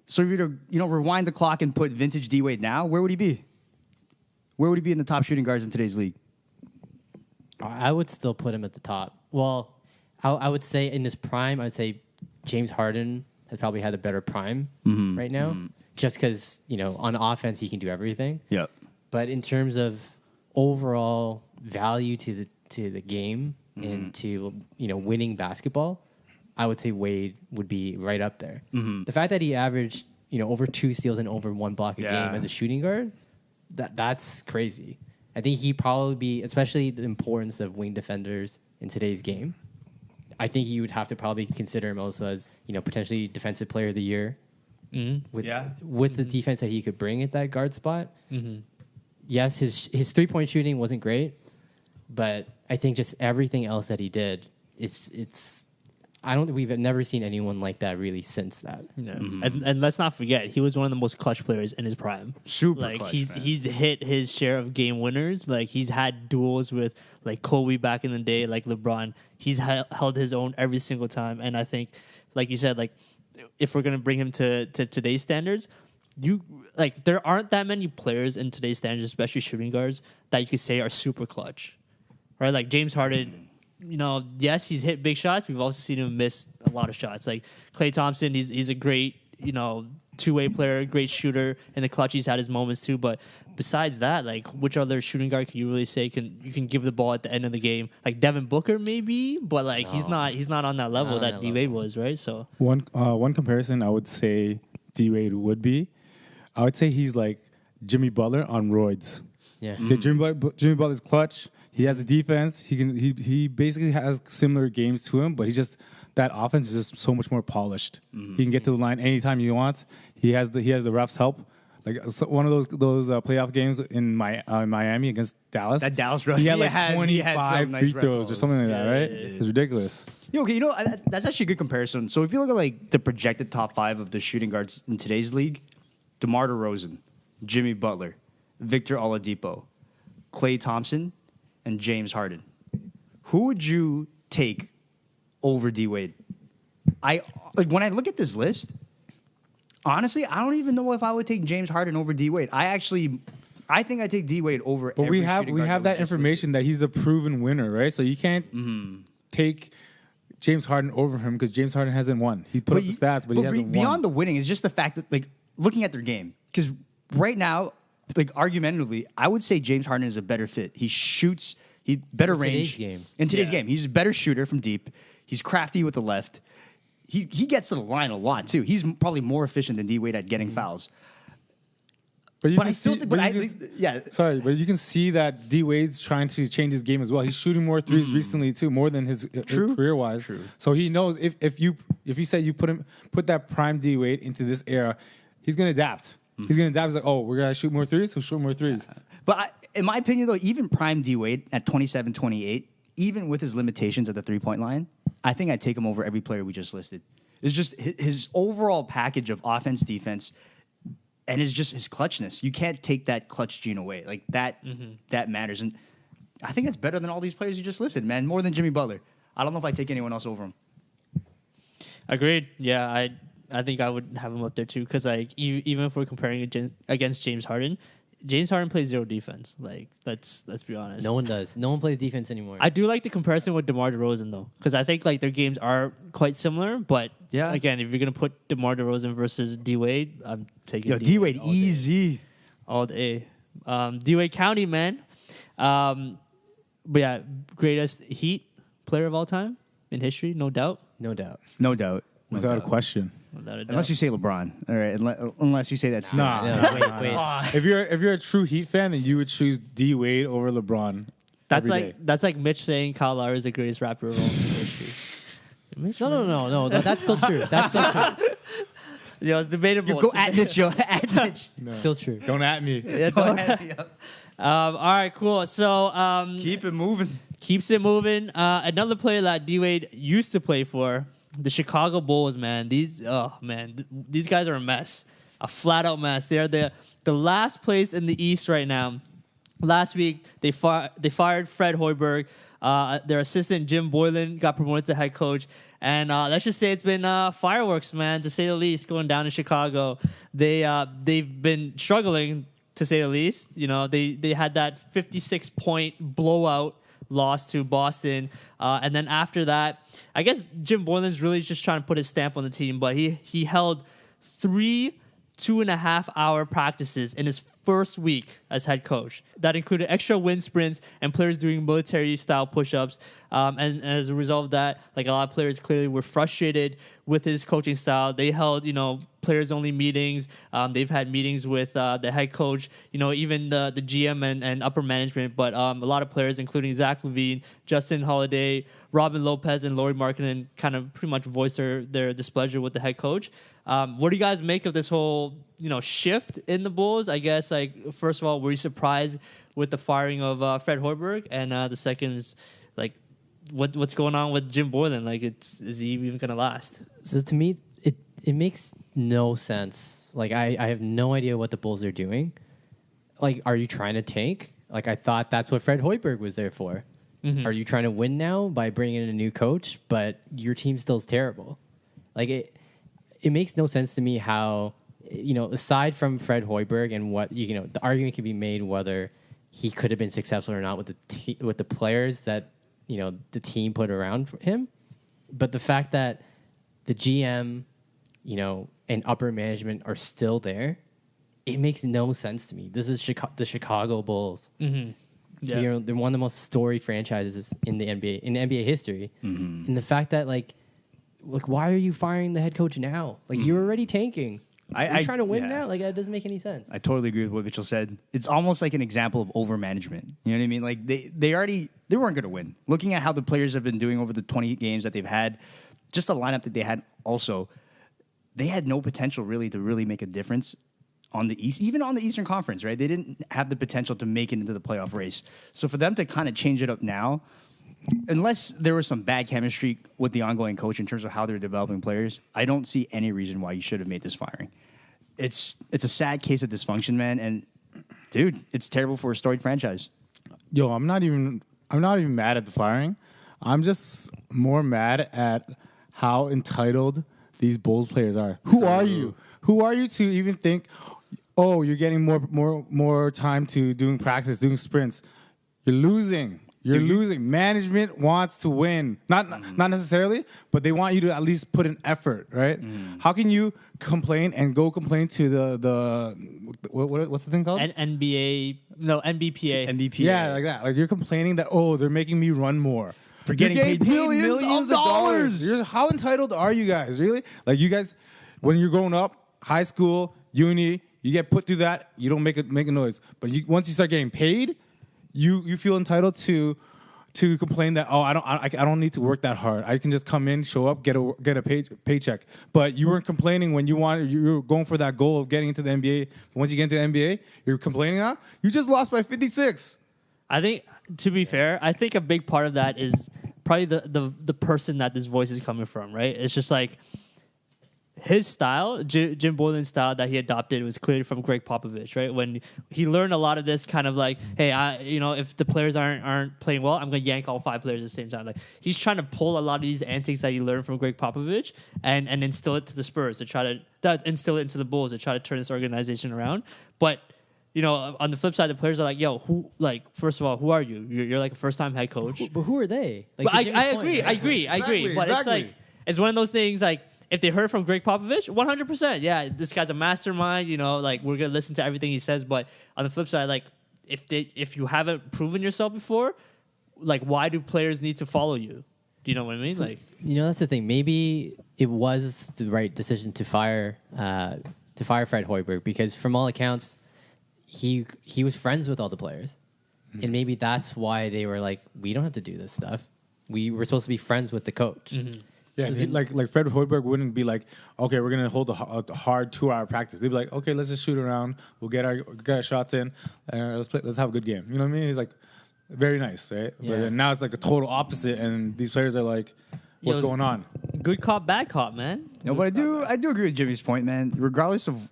So if you were to, rewind the clock and put vintage D Wade now, where would he be? Where would he be in the top shooting guards in today's league? I would still put him at the top. Well, I would say in his prime, I would say James Harden has probably had a better prime right now, just because on offense he can do everything. Yep. But in terms of overall value to the game and to winning basketball, I would say Wade would be right up there. The fact that he averaged over 2 steals and over 1 block a game as a shooting guard, that's crazy. I think he probably be, especially the importance of wing defenders in today's game. I think you would have to probably consider him also as potentially defensive player of the year with the defense that he could bring at that guard spot. Yes, his 3-point shooting wasn't great, but I think just everything else that he did, it's We've never seen anyone like that really since that. Yeah. And let's not forget, he was one of the most clutch players in his prime. Super like clutch, he's man. he's hit his share of game winners. Like he's had duels with like Kobe back in the day, like LeBron. He's held his own every single time. And I think, like you said, like if we're gonna bring him to today's standards, there aren't that many players in today's standards, especially shooting guards, that you could say are super clutch, right? Like James Harden. Yes, he's hit big shots. We've also seen him miss a lot of shots. Like Klay Thompson, he's a great, two-way player, great shooter. In the clutch, he's had his moments too. But besides that, like, which other shooting guard can you really say you can give the ball at the end of the game? Like Devin Booker, maybe, but like he's not on that level that D-Wade was, right? So one comparison I would say D-Wade would be, I would say he's like Jimmy Butler on roids. Yeah. Jimmy Butler's clutch. He has the defense. He basically has similar games to him, but he's just that offense is just so much more polished. He can get to the line anytime he wants. He has the refs' help. Like one of those playoff games in Miami against Dallas. That Dallas ref. He had 25 free throws or something like that, right? It's ridiculous. That's actually a good comparison. So if you look at like the projected top 5 of the shooting guards in today's league, DeMar DeRozan, Jimmy Butler, Victor Oladipo, Klay Thompson, and James Harden. Who would you take over D-Wade? When I look at this list, honestly, I don't even know if I would take James Harden over D-Wade. I think I take D-Wade over. But we have shooting guard that information that he's a proven winner, right? So you can't take James Harden over him because James Harden hasn't won. He put up the stats, but he hasn't won. Beyond the winning is just the fact that, like, looking at their game, because right now, like, argumentatively, I would say James Harden is a better fit. He shoots, better In range. today's game. In today's game. He's a better shooter from deep. He's crafty with the left. He gets to the line a lot, too. He's probably more efficient than D-Wade at getting fouls. But I still think, sorry, but you can see that D-Wade's trying to change his game as well. He's shooting more threes recently too, more than his career-wise. True. So he knows if you said you put that prime D-Wade into this era, he's gonna adapt. He's going to adapt. He's like, oh, we're going to shoot more threes? He'll shoot more threes. But in my opinion, though, even prime D-Wade at 27, 28, even with his limitations at the three-point line, I think I'd take him over every player we just listed. It's just his overall package of offense, defense, and his clutchness. You can't take that clutch gene away. Like, that matters. And I think that's better than all these players you just listed, man. More than Jimmy Butler. I don't know if I'd take anyone else over him. agreed. Yeah, I think I would have him up there too because like even if we're comparing against James Harden plays zero defense. Like let's be honest. No one does. No one plays defense anymore. I do like the comparison with DeMar DeRozan though because I think like their games are quite similar. But yeah, again, if you're gonna put DeMar DeRozan versus D-Wade, I'm taking D-Wade easy all day. D-Wade County, man. But yeah, greatest Heat player of all time in history, no doubt. No doubt. Without a question. Unless you say LeBron, all right. Unless you say that's nah. Yeah, wait. If you're a true Heat fan, then you would choose D-Wade over LeBron. That's like Mitch saying Kyle Lowry is the greatest rapper of all history. Mitch, No. That's still true. Yo, it's debatable. You go at Mitch, yo. At Mitch. No. Still true. Don't at me. Yeah, all right, cool. So keep it moving. Keeps it moving. Another player that D-Wade used to play for, the Chicago Bulls, man. These guys are a mess. A flat-out mess. They're the last place in the East right now. Last week, they fired Fred Hoiberg. Their assistant, Jim Boylan, got promoted to head coach. And let's just say it's been fireworks, man, to say the least, going down in Chicago. They've been struggling, to say the least. You know, they had that 56-point blowout loss to Boston. And then after that, I guess Jim Boylan's really just trying to put his stamp on the team, but he held 3 2.5-hour practices in his first week as head coach. That included extra wind sprints and players doing military-style push-ups. And as a result of that, like a lot of players clearly were frustrated with his coaching style. They held, players-only meetings. They've had meetings with the head coach, even the GM and upper management. But a lot of players, including Zach LaVine, Justin Holiday, Robin Lopez, and Lauri Markkanen, kind of pretty much voiced their displeasure with the head coach. What do you guys make of this whole, shift in the Bulls? I guess, first of all, were you surprised with the firing of Fred Hoiberg? And the second is, what's going on with Jim Boylan? Like, is he even gonna last? So to me, it makes no sense. Like I have no idea what the Bulls are doing. Like, are you trying to tank? Like, I thought that's what Fred Hoiberg was there for. Are you trying to win now by bringing in a new coach, but your team still is terrible? Like, it makes no sense to me how, aside from Fred Hoiberg and what, the argument can be made whether he could have been successful or not with with the players that, the team put around him. But the fact that the GM, and upper management are still there, it makes no sense to me. This is the Chicago Bulls. Yeah. They're one of the most storied franchises in the NBA history. And the fact that like why are you firing the head coach now? Like you're already tanking. You're trying to win now? Like that doesn't make any sense. I totally agree with what Mitchell said. It's almost like an example of overmanagement. You know what I mean? Like they weren't going to win. Looking at how the players have been doing over the 20 games that they've had, just the lineup that they had also, they had no potential really to really make a difference on the East, even on the Eastern Conference, right? They didn't have the potential to make it into the playoff race. So for them to kind of change it up now, unless there was some bad chemistry with the ongoing coach in terms of how they're developing players, I don't see any reason why you should have made this firing. It's a sad case of dysfunction, man. And dude, it's terrible for a storied franchise. Yo, I'm not even mad at the firing. I'm just more mad at how entitled these Bulls players are. Who are you? Who are you to even think, oh, you're getting more time to doing practice, doing sprints? You're losing. You're losing. Management wants to win. Not necessarily, but they want you to at least put an effort, right? How can you complain and go complain to the what's the thing called? NBPA. NBPA. Yeah, like that. Like you're complaining that, oh, they're making me run more. For getting paid millions of dollars. How entitled are you guys, really? Like you guys, when you're growing up, high school, uni, you get put through that, you don't make a noise. But once you start getting paid, you feel entitled to complain that, oh, I don't need to work that hard. I can just come in, show up, get a paycheck. But you weren't complaining when you were going for that goal of getting into the NBA. But once you get into the NBA, you're complaining now. You just lost by 56. I think, to be fair, I think a big part of that is probably the person that this voice is coming from, right? It's just like his style, Jim Boylan's style that he adopted was clearly from Greg Popovich, right? When he learned a lot of this kind of like, hey, if the players aren't playing well, I'm going to yank all 5 players at the same time. Like he's trying to pull a lot of these antics that he learned from Greg Popovich and instill it to the Spurs to try to instill it into the Bulls to try to turn this organization around. But on the flip side, the players are like, yo, first of all, who are you? You're like a first-time head coach. But who are they? Like, I agree. But it's like, it's one of those things like, if they heard from Greg Popovich, 100%, yeah, this guy's a mastermind, like we're going to listen to everything he says. But on the flip side, like if you haven't proven yourself before, like why do players need to follow you? Do you know what I mean? So, that's the thing. Maybe it was the right decision to fire Fred Hoiberg because from all accounts, he was friends with all the players. Mm-hmm. And maybe that's why they were like, we don't have to do this stuff. We were supposed to be friends with the coach. Mm-hmm. Yeah, so like Fred Hoiberg wouldn't be like, okay, we're gonna hold a hard 2-hour practice. They'd be like, okay, let's just shoot around. We'll get our shots in. Let's have a good game. You know what I mean? He's like, very nice, right? Yeah. But then now it's like a total opposite, and these players are like, what's going on? Good cop, bad cop, man. No, but I do agree with Jimmy's point, man. Regardless of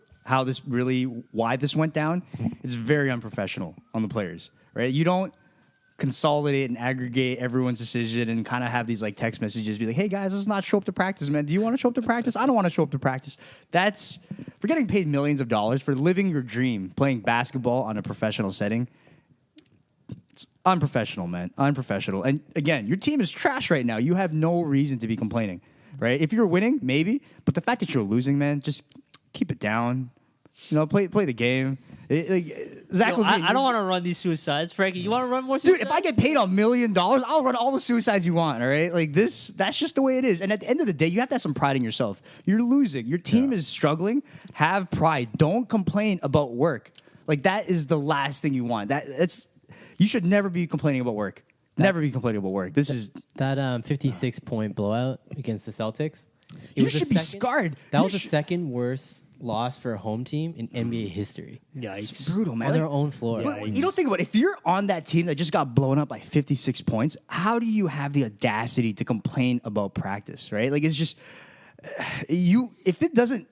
why this went down, it's very unprofessional on the players, right? You don't consolidate and aggregate everyone's decision and kind of have these like text messages be like, hey guys, let's not show up to practice, man. Do you want to show up to practice? I don't want to show up to practice. That's for getting paid millions of dollars for living your dream, playing basketball on a professional setting. It's unprofessional, man. Unprofessional. And again, your team is trash right now. You have no reason to be complaining, right? If you're winning, maybe, but the fact that you're losing, man, just keep it down. Play the game. Zach, I don't want to run these suicides, Frankie. You want to run more suicides? Dude, if I get paid $1 million, I'll run all the suicides you want. All right, that's just the way it is. And at the end of the day, you have to have some pride in yourself. You're losing. Your team is struggling. Have pride. Don't complain about work. Like that is the last thing you want. You should never be complaining about work. Never be complaining about work. That 56-point blowout against the Celtics. You should be scarred. That was the second worst loss for a home team in NBA history. It's brutal, man. On Like, their own floor. but you don't think about it. If you're on that team that just got blown up by 56 points, how do you have the audacity to complain about practice, right? Like, it's just if it doesn't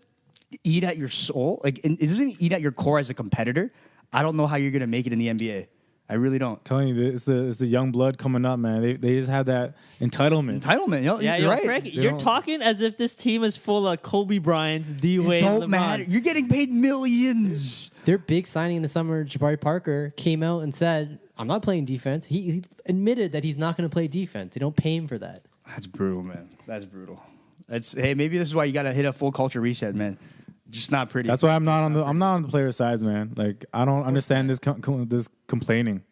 eat at your soul, like it doesn't eat at your core as a competitor, I don't know how you're gonna make it in the NBA. I really don't. Telling you, it's the young blood coming up, man. They just have that entitlement. Yeah, you're right. Frank, you're talking as if this team is full of Kobe Bryant's, D It Wade, don't LeBron. matter. You're getting paid millions. Their big signing in the summer, Jabari Parker, came out and said, I'm not playing defense. He admitted that he's not going to play defense. They don't pay him for that. That's brutal, man. That's brutal. Hey, maybe this is why you got to hit a full culture reset, man. Just not pretty. That's why I'm not on the player side, man. Like I don't understand this this complaining.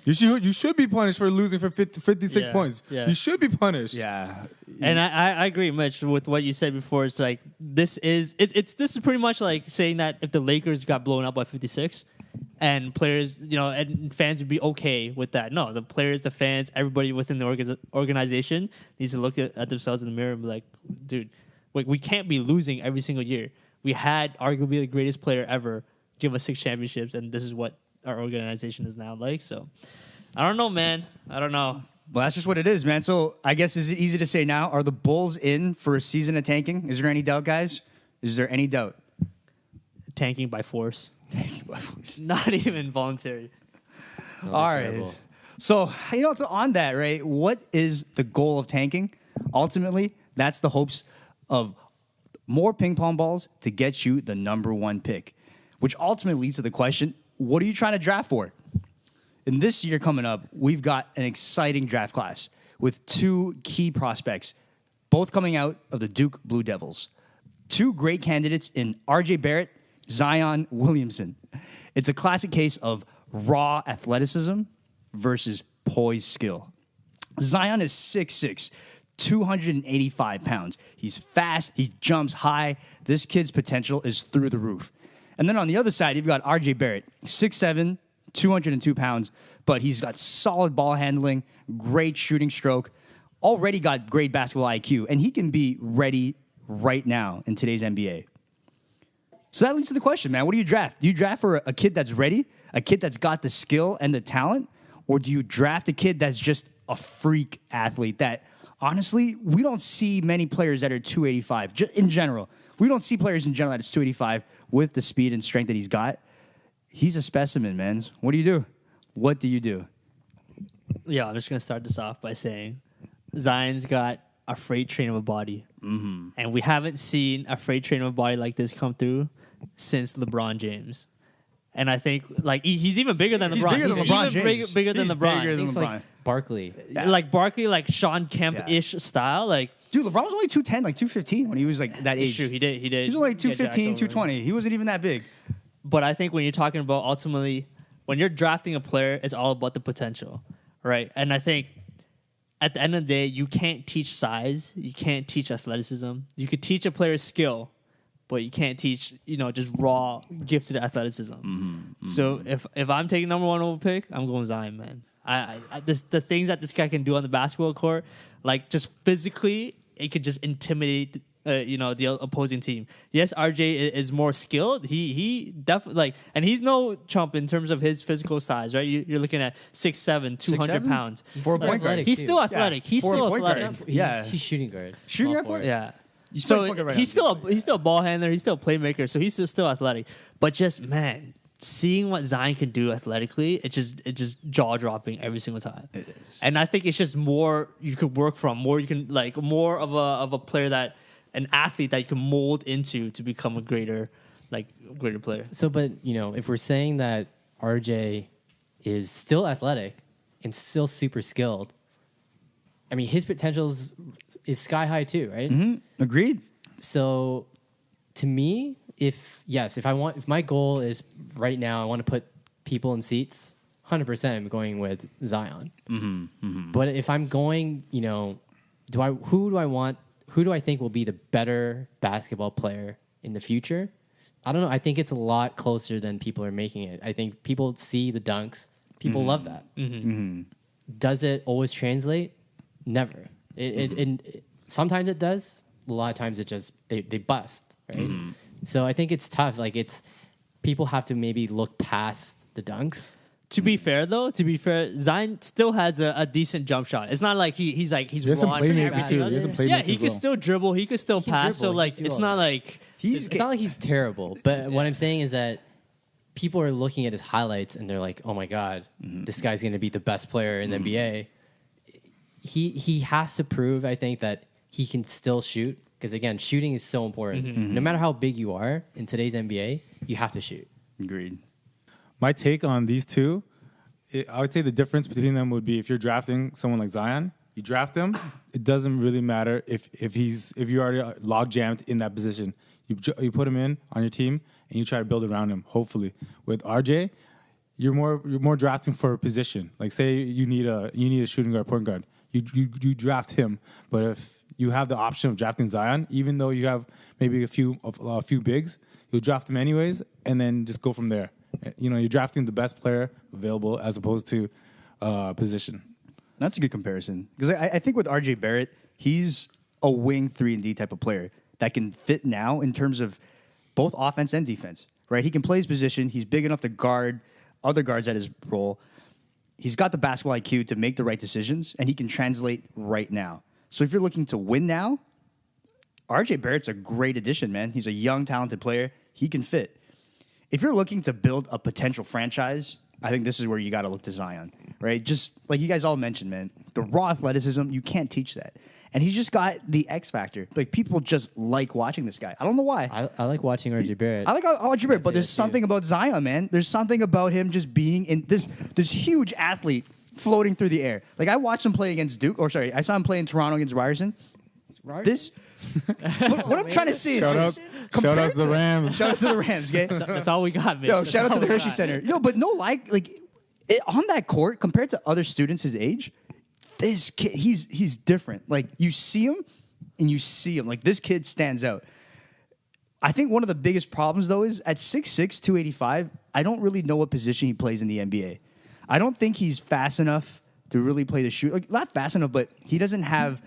You should be punished for losing for 56 points. Yeah. You should be punished. Yeah. And I agree, Mitch, with what you said before. It's like this is pretty much like saying that if the Lakers got blown up by 56, and players, and fans would be okay with that. No, the players, the fans, everybody within the organization needs to look at themselves in the mirror and be like, dude, we can't be losing every single year. We had arguably the greatest player ever give us 6 championships, and this is what our organization is now like. So I don't know, man. I don't know. Well, that's just what it is, man. So I guess, is it easy to say now? Are the Bulls in for a season of tanking? Is there any doubt, guys? Is there any doubt? Tanking by force. Not even voluntary. Oh, All terrible. right. So, so on that, right? What is the goal of tanking? Ultimately, that's the hopes of more ping pong balls to get you the number 1 pick, which ultimately leads to the question, what are you trying to draft for? In this year coming up, we've got an exciting draft class with 2 key prospects, both coming out of the Duke Blue Devils. 2 great candidates in RJ Barrett, Zion Williamson. It's a classic case of raw athleticism versus poised skill. Zion is 6'6", 285 pounds. He's fast. He jumps high. This kid's potential is through the roof. And then on the other side, you've got RJ Barrett, 6'7", 202 pounds, but he's got solid ball handling, great shooting stroke, already got great basketball IQ, and he can be ready right now in today's NBA. So that leads to the question, man. What do you draft? Do you draft for a kid that's ready, a kid that's got the skill and the talent, or do you draft a kid that's just a freak athlete that, honestly, we don't see many players that are 285 in general. We don't see players in general that are 285 with the speed and strength that he's got. He's a specimen, man. What do you do? What do you do? Yeah, I'm just going to start this off by saying Zion's got a freight train of a body. Mm-hmm. And we haven't seen a freight train of a body like this come through since LeBron James. And I think he's even bigger than He's LeBron. bigger than He's LeBron even James. bigger than He's LeBron. bigger than It's LeBron. like Barkley. Like Barkley, like Sean Kemp-ish style. Like, Dude, LeBron was only 210, like 215 when he was like that age. true, he did. He was only like get jacked 215, over. 220. He wasn't even that big. But I think when you're talking about ultimately, when you're drafting a player, it's all about the potential, right? And I think at the end of the day, you can't teach size. You can't teach athleticism. You could teach a player's skill, but you can't teach, just raw, gifted athleticism. So if I'm taking number 1 over pick, I'm going Zion, man. The things that this guy can do on the basketball court, like just physically, it could just intimidate the opposing team. Yes, RJ is more skilled. He definitely and he's no chump in terms of his physical size, right? You're looking at 6'7", 200 pounds. For a point guard. He's still athletic. Yeah, He's for a still point guard. athletic. Yeah. He's shooting guard. Shooting Small guard? forward. Yeah. He's So playing point guard right he's now. still a ball handler. He's still a playmaker. So he's still athletic. But just man, seeing what Zion can do athletically, it's just jaw dropping every single time. It is. And I think it's just more you could work from, more you can more of a player that an athlete that you can mold into to become a greater player. So, but if we're saying that RJ is still athletic and still super skilled, I mean, his potential is sky high too, right? Mm-hmm. Agreed. So, to me, if my goal is right now, I want to put people in seats. 100%, I'm going with Zion. But if I'm going, who do I think will be the better basketball player in the future? I don't know. I think it's a lot closer than people are making it. I think people see the dunks. People love that. Does it always translate? Never. Sometimes it does. A lot of times it just they bust. Right. So I think it's tough. Like people have to maybe look past the dunks. To be fair, Zion still has a decent jump shot. It's not like he's There's some raw. playmaking too. There's some playmaking. Yeah, he as could well. still dribble. He could still pass. dribble, So like, he can do it's all not that. like It's not like he's terrible, but what I'm saying is that people are looking at his highlights and they're like, "Oh my god, this guy's going to be the best player in the NBA." He has to prove, I think, that he can still shoot because again, shooting is so important. No matter how big you are in today's NBA, you have to shoot. Agreed. My take on these two, I would say the difference between them would be if you're drafting someone like Zion, you draft him. It doesn't really matter if you're already log jammed in that position. You put him in on your team and you try to build around him. Hopefully, with RJ, you're more drafting for a position. Like say you need a shooting guard, point guard. You draft him. But if you have the option of drafting Zion, even though you have maybe a few bigs, you'll draft him anyways, and then just go from there. You know, you're drafting the best player available as opposed to position. That's a good comparison because I think with RJ Barrett, he's a wing 3-and-D type of player that can fit now in terms of both offense and defense. Right? He can play his position. He's big enough to guard other guards at his role. He's got the basketball IQ to make the right decisions, and he can translate right now. So if you're looking to win now, RJ Barrett's a great addition, man. He's a young, talented player. He can fit. If you're looking to build a potential franchise, I think this is where you got to look to Zion, right? Just like you guys all mentioned, man, the raw athleticism, you can't teach that. And he's just got the X factor. Like, people just like watching this guy. I don't know why. I like watching RJ Barrett. I like RJ Barrett, but there's something about Zion, man. There's something about him just being in this huge athlete floating through the air. Like, I watched him play against Duke. I saw him play in Toronto against Ryerson. This... what I'm trying to say is... Shout out to the Rams. Shout out to the Rams, okay? that's all we got, man. Yo, shout out to the Hershey Center. But no, on that court, compared to other students his age, this kid, he's different. Like, you see him, and you see him. Like, this kid stands out. I think one of the biggest problems, though, is at 6'6", 285, I don't really know what position he plays in the NBA. I don't think he's fast enough to really play the shoot. Like, not fast enough, but he doesn't have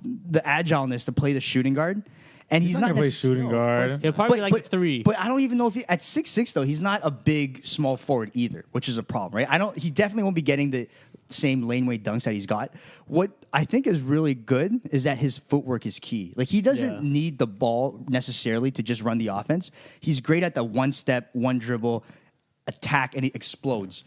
the agileness to play the shooting guard. And he's not gonna play shooting guard. He'll probably be like 3. But I don't even know if at 6'6", though, he's not a big small forward either, which is a problem, right? He definitely won't be getting the same laneway dunks that he's got. What I think is really good is that his footwork is key. Like, he doesn't need the ball necessarily to just run the offense. He's great at the one step, one dribble, attack, and he explodes.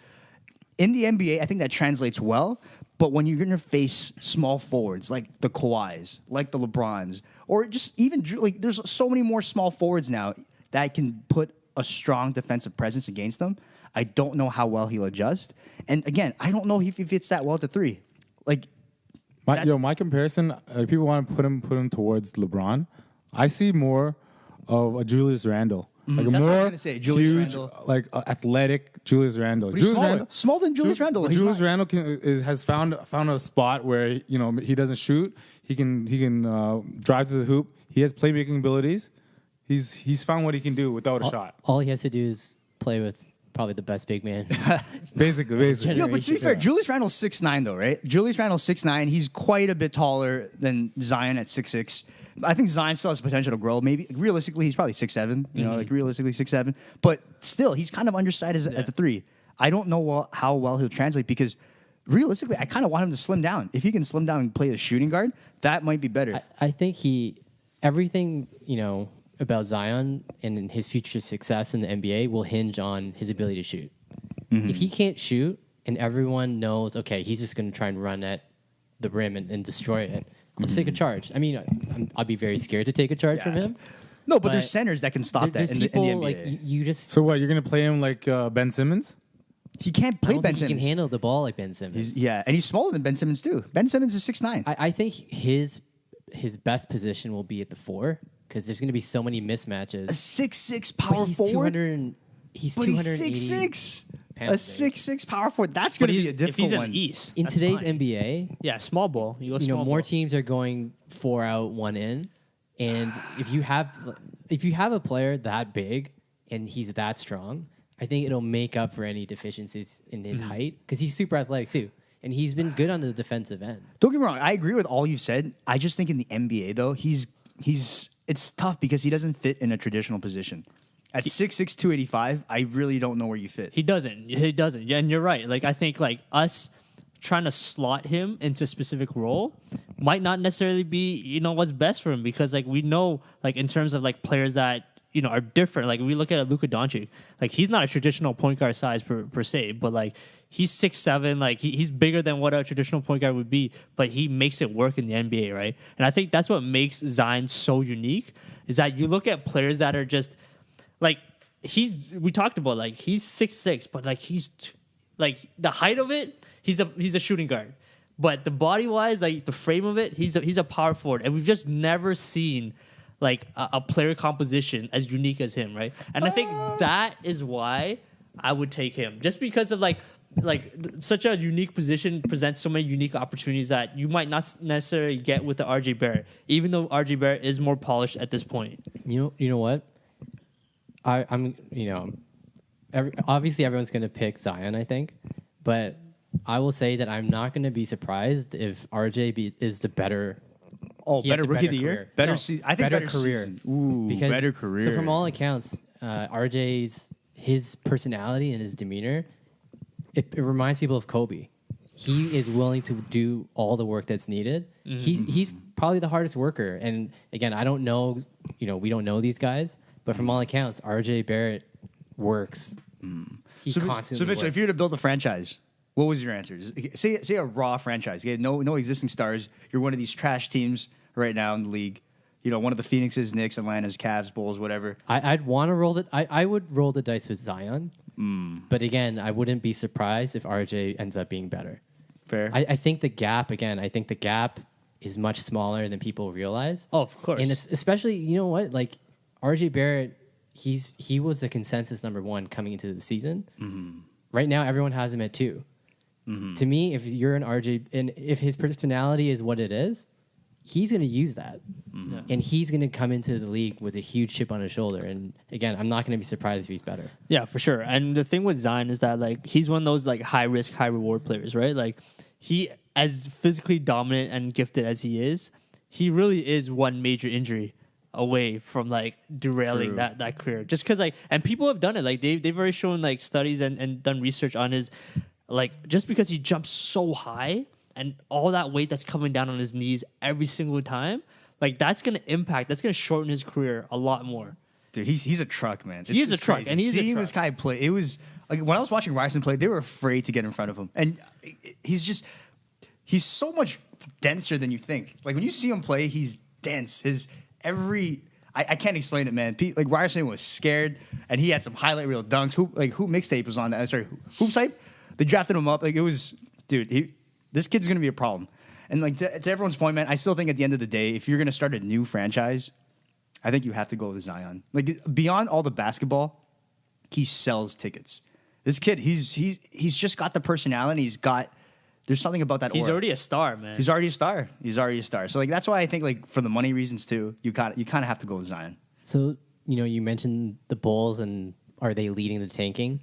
In the NBA, I think that translates well. But when you're going to face small forwards like the Kawhis, like the LeBrons, or just even like there's so many more small forwards now that can put a strong defensive presence against them. I don't know how well he'll adjust. And again, I don't know if he fits that well at the 3. Like, my comparison, people want to put him towards LeBron. I see more of a Julius Randle. Like That's a what I was more gonna say, Julius huge, Randle. like athletic Julius Randle. But he's Julius smaller. Randle, Smaller than Julius Randle. He's Julius not- Randle has found a spot where he doesn't shoot. He can drive to the hoop. He has playmaking abilities. He's found what he can do without a shot. All he has to do is play with probably the best big man. Basically. Yo, but to be fair, Julius Randle's 6'9", though, right? Julius Randle's 6'9". He's quite a bit taller than Zion at 6'6". I think Zion still has potential to grow. Maybe realistically, he's probably 6'7". You know, like realistically 6'7". But still, he's kind of undersized at the 3. I don't know how well he'll translate because realistically, I kind of want him to slim down. If he can slim down and play a shooting guard, that might be better. I think everything about Zion and his future success in the NBA will hinge on his ability to shoot. If he can't shoot and everyone knows, okay, he's just going to try and run at the rim and destroy it, I'll just take a charge. I mean, I'll be very scared to take a charge from him. No, but there's centers that can stop that There's in the people NBA. like you just. So what? You're gonna play him like Ben Simmons? He can't I play don't Ben think he Simmons. can handle the ball like Ben Simmons. And he's smaller than Ben Simmons too. Ben Simmons is 6'9". I think his best position will be at the 4 because there's going to be so many mismatches. A 6'6" But power he's forward. 200. He's But he's 280 6'6". A pounds, 6'6" power forward. That's But going to be a if difficult he's in one. the East, in that's today's fine. NBA, Yeah, small ball. You go small more ball. teams are going 4 out, 1 in, and if you have a player that big and he's that strong, I think it'll make up for any deficiencies in his height because he's super athletic too, and he's been good on the defensive end. Don't get me wrong. I agree with all you said. I just think in the NBA though, he's it's tough because he doesn't fit in a traditional position. At 6'6", 285, I really don't know where you fit. He doesn't. Yeah, and you're right. Like, I think like us trying to slot him into a specific role might not necessarily be, what's best for him, because like we know, like in terms of like players that are different. Like we look at Luka Doncic, like he's not a traditional point guard size per se, but like he's 6'7", like he's bigger than what a traditional point guard would be, but he makes it work in the NBA, right? And I think that's what makes Zion so unique, is that you look at players that are just like we talked about, like he's 6'6", but like he's like the height of it, he's a shooting guard, but the body wise, like the frame of it, he's a power forward, and we've just never seen like a player composition as unique as him, right? And I think that is why I would take him, just because of like such a unique position presents so many unique opportunities that you might not necessarily get with the RJ Barrett, even though RJ Barrett is more polished at this point. You know what? I'm obviously everyone's going to pick Zion, I think, but I will say that I'm not going to be surprised if RJ is the better. Oh, better rookie of the year? Better I think better career. season. Ooh, because, better career. So from all accounts, his personality and his demeanor, it reminds people of Kobe. He is willing to do all the work that's needed. Mm-hmm. He's probably the hardest worker. And again, I don't know, we don't know these guys, but from all accounts, RJ Barrett works. He constantly So, Mitchell, works. if you were to build a franchise, what was your answer? Say a raw franchise. You had no existing stars. You're one of these trash teams right now in the league. One of the Phoenixes, Knicks, Atlantas, Cavs, Bulls, whatever. I'd want to roll I would roll the dice with Zion. But again, I wouldn't be surprised if RJ ends up being better. Fair. I think the gap is much smaller than people realize. Oh, of course. And especially, you know what? Like RJ Barrett, he was the consensus number one coming into the season. Mm-hmm. Right now, everyone has him at 2. Mm-hmm. To me, if you're an RJ, and if his personality is what it is, he's going to use that. Mm-hmm. And he's going to come into the league with a huge chip on his shoulder. And again, I'm not going to be surprised if he's better. Yeah, for sure. And the thing with Zion is that like he's one of those like high risk, high reward players, right? Like he, as physically dominant and gifted as he is, he really is one major injury away from like derailing that career. Just because like, and people have done it. Like they've already shown like studies and done research on his, like just because he jumps so high and all that weight that's coming down on his knees every single time, like that's going to shorten his career a lot more. Dude, he's a truck, man. He is a truck, and he's seeing this guy play. It was like when I was watching Ryerson play, they were afraid to get in front of him, and he's so much denser than you think. Like when you see him play, he's dense. I can't explain it, man. Like Ryerson was scared, and he had some highlight reel dunks. Who mixtape was on that? Sorry, Hoops Hype. They drafted him up. Like it was, dude. This kid's gonna be a problem. And like to everyone's point, man, I still think at the end of the day, if you're gonna start a new franchise, I think you have to go with Zion. Like beyond all the basketball, he sells tickets. This kid, he's just got the personality. There's something about that. He's aura. already a star, man. He's already a star. So like that's why I think like for the money reasons too, you kind of have to go with Zion. So you mentioned the Bulls, and are they leading the tanking?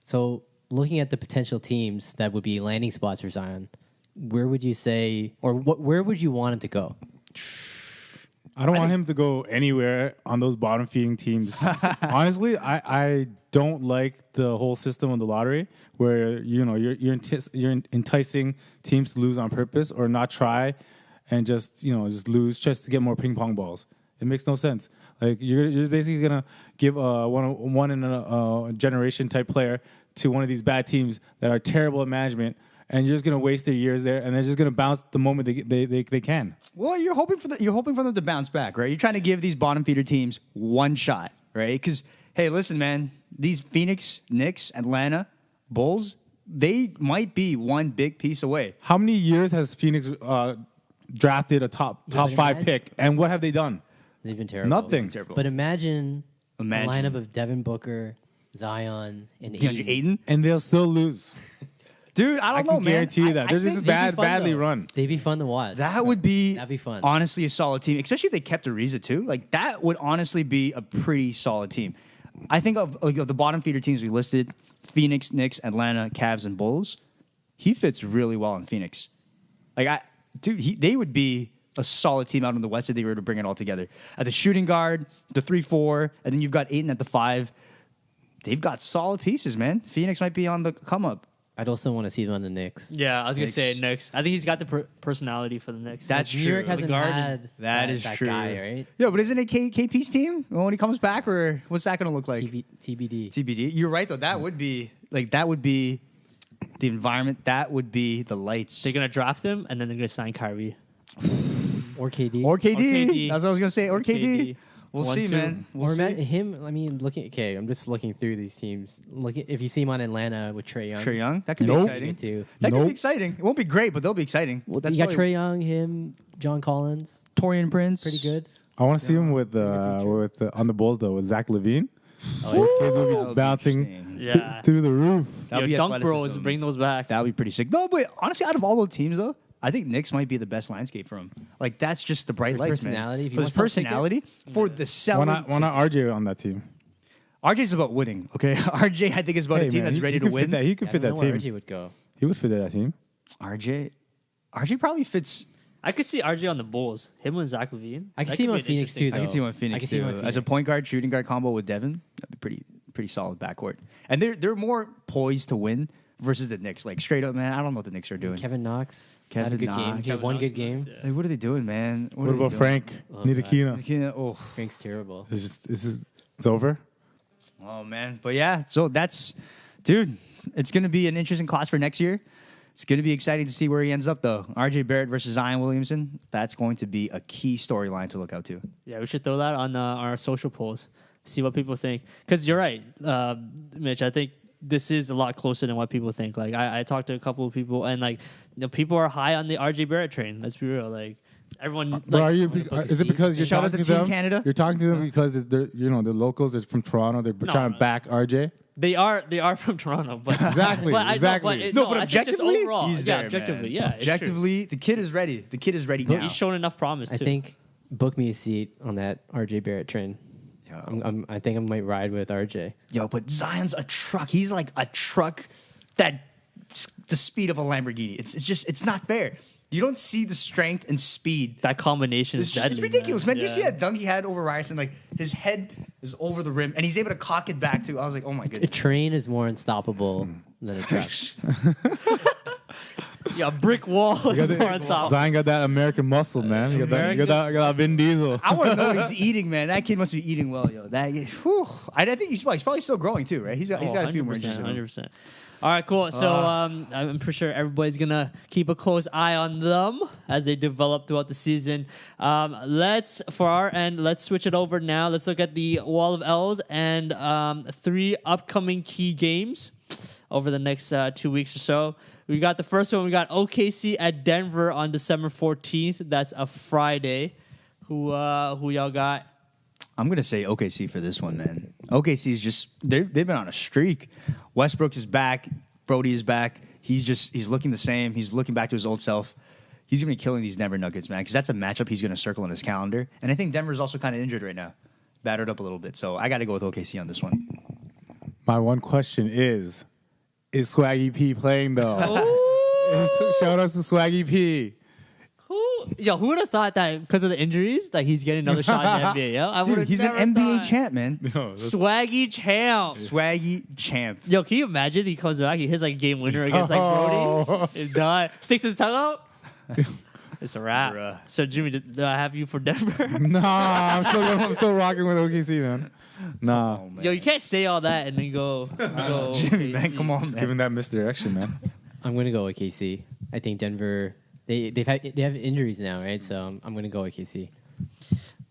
So looking at the potential teams that would be landing spots for Zion, where would you say, or where would you want him to go? I don't want him to go anywhere on those bottom feeding teams. Honestly, I don't like the whole system of the lottery where you're enticing teams to lose on purpose or not try and just lose just to get more ping pong balls. It makes no sense. Like you're basically gonna give one in a generation type player to one of these bad teams that are terrible at management, and you're just gonna waste their years there, and they're just gonna bounce the moment they can. Well, you're hoping for them to bounce back, right? You're trying to give these bottom feeder teams one shot, right? Because hey, listen, man, these Phoenix, Knicks, Atlanta, Bulls, they might be one big piece away. How many years has Phoenix drafted a top 5 pick, and what have they done? They've been terrible. Nothing. But imagine a lineup of Devin Booker, Zion, and DeAndre Ayton, and they'll still lose. Dude, I don't know, man. I can guarantee you that. They're just badly run. They'd be fun to watch. That'd be fun. Honestly, a solid team, especially if they kept Ariza too. Like that would honestly be a pretty solid team. I think of the bottom feeder teams we listed: Phoenix, Knicks, Atlanta, Cavs, and Bulls. He fits really well in Phoenix. Like they would be a solid team out in the West if they were to bring it all together. At the shooting guard, the 3-4, and then you've got Ayton at the 5. They've got solid pieces, man. Phoenix might be on the come up. I'd also want to see them on the Knicks. Yeah, I was gonna Knicks. say Knicks. I think he's got the personality for the Knicks. That's New true. York hasn't Garden. had That is that true. guy, right? Yeah, but isn't it KP's team when he comes back, or what's that going to look like? TBD. TBD. You're right though. That would be the environment. That would be the lights. They're gonna draft him, and then they're gonna sign Kyrie. Or KD. Or KD. KD. That's what I was going to say. Or KD. KD. We'll 1, see, 2. man. We'll Or see. him. I mean, okay. I'm just looking through these teams. If you see him on Atlanta with Trae Young, Trae Young. That could Nope. be exciting. too. That could Nope. be exciting. It won't be great, but they'll be exciting. Well, That's you got probably Trae Young, him, John Collins, Torian Prince. pretty good. I want to see him with on the Bulls though with Zach LaVine. Oh, Those kids will be That just would be bouncing interesting. Yeah. through the roof. That would Yo, be Dunk Bros, athleticism. bring those back. That would be pretty sick. No, but honestly, out of all those teams, though, I think Knicks might be the best landscape for him. Like, that's just the bright For lights, personality, man. if you For want his some personality, for the selling. Why not RJ on that team? RJ's about winning, okay? RJ, I think, is about a team man, that's he ready to could fit win. that. He could I fit don't that know where team. RJ would go. He would fit that team. RJ probably fits. I could see RJ on the Bulls. Him and Zach LaVine. I can That see him could on be an Phoenix, interesting too, I though. can see him on I Phoenix, can see him too. on As a Phoenix. point guard, shooting guard combo with Devin, that'd be pretty solid backcourt. And they're more poised to win versus the Knicks. Like, straight up, man, I don't know what the Knicks are doing. Kevin Knox Kevin had a good Knox. game. He had Kevin one Knox good game. is nice, yeah. Like, what are they doing, man? What are they about doing? Frank Oh, Ntilikina? Frank's terrible. It's over. Oh man, but yeah, so dude, it's gonna be an interesting class for next year. It's gonna be exciting to see where he ends up, though. RJ Barrett versus Zion Williamson. That's going to be a key storyline to look out to. Yeah, we should throw that on our social polls. See what people think. Because you're right, Mitch. I think this is a lot closer than what people think. Like I talked to a couple of people, and like people are high on the RJ Barrett train. Let's be real. Like everyone. But are you? wanna book a Is it seat? because you're Shout out talking to to Team them? Canada. You're talking to them because they're the locals. They're from Toronto. They're trying to back RJ. They are from Toronto, but Exactly, but exactly. No, but I think just objectively, overall, he's yeah, there, objectively, man. yeah, it's true. Objectively, the kid is ready. The kid is ready But now. he's shown enough promise. I Too. think book me a seat on that RJ Barrett train. Yo. I think I might ride with RJ. Yo, but Zion's a truck. He's like a truck that the speed of a Lamborghini. It's not fair. You don't see the strength and speed. that combination is It's deadly, ridiculous, man. Do you Yeah. see that dunk he had over Ryerson? Like, his head is over the rim, and he's able to cock it back, too. I was like, oh, my A goodness. train is more unstoppable than a truck. Yeah, a brick wall is more unstoppable. Zion got that American muscle, man. You got that Vin Diesel. I want to know what he's eating, man. That kid must be eating well, yo. I think he's probably still growing, too, right? He's got a few more inches in him. 100%. All right, cool. So I'm pretty sure everybody's gonna keep a close eye on them as they develop throughout the season. Let's switch it over now. Let's look at the wall of L's and 3 upcoming key games over the next 2 weeks or so. We got the first one. We got OKC at Denver on December 14th. That's a Friday. Who y'all got? I'm going to say OKC for this one, man. OKC's just, they've been on a streak. Westbrook is back. Brody is back. He's looking the same. He's looking back to his old self. He's going to be killing these Denver Nuggets, man, because that's a matchup he's going to circle in his calendar. And I think Denver's also kind of injured right now, battered up a little bit. So I got to go with OKC on this one. My one question is Swaggy P playing though? Shout out to Swaggy P. Who would have thought that because of the injuries that he's getting another shot in the NBA? Yo, I Dude, would've he's an never NBA thought. champ, man. Swaggy champ. Swaggy champ. Yo, can you imagine he comes back, he hits like a game winner against like Brody, and done, sticks his tongue out. It's a wrap. Bruh. So Jimmy, did I have you for Denver? Nah, I'm still rocking with OKC, man. Nah, Oh, man. Yo, you can't say all that and then go. Jimmy, man, OKC. come on, just man. giving that misdirection, man. I'm gonna go OKC. I think Denver. They have injuries now, right? So I'm gonna go OKC.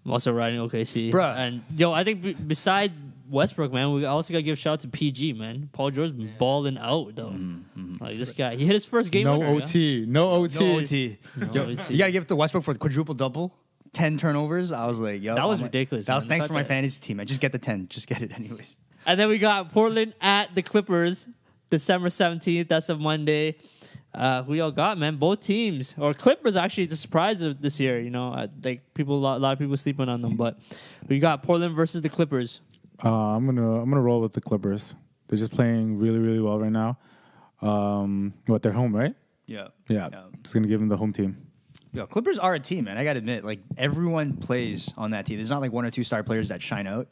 I'm also riding OKC. Bruh. And yo, I think besides Westbrook, man, we also got to give shout out to PG, man. Paul George's been balling out, though. Like, this guy, he hit his first game No winner, OT, no OT. No OT. Yo, OT. you got to give it to Westbrook for the quadruple double. 10 turnovers. I was like, yo. That was I'm like- ridiculous, That was man. thanks The for fact my that- fantasy team, man. Just get the 10. Just get it anyways. And then we got Portland at the Clippers, December 17th. That's a Monday. Who y'all got, man? Both teams. Or Clippers, actually, it's a surprise of this year. You know, like a lot of people sleeping on them. But we got Portland versus the Clippers. I'm gonna roll with the Clippers. They're just playing really, really well right now. They're home, right? Yeah. Yeah, just gonna give them the home team. Yo, Clippers are a team, man. I got to admit, like, everyone plays on that team. There's not like one or two star players that shine out.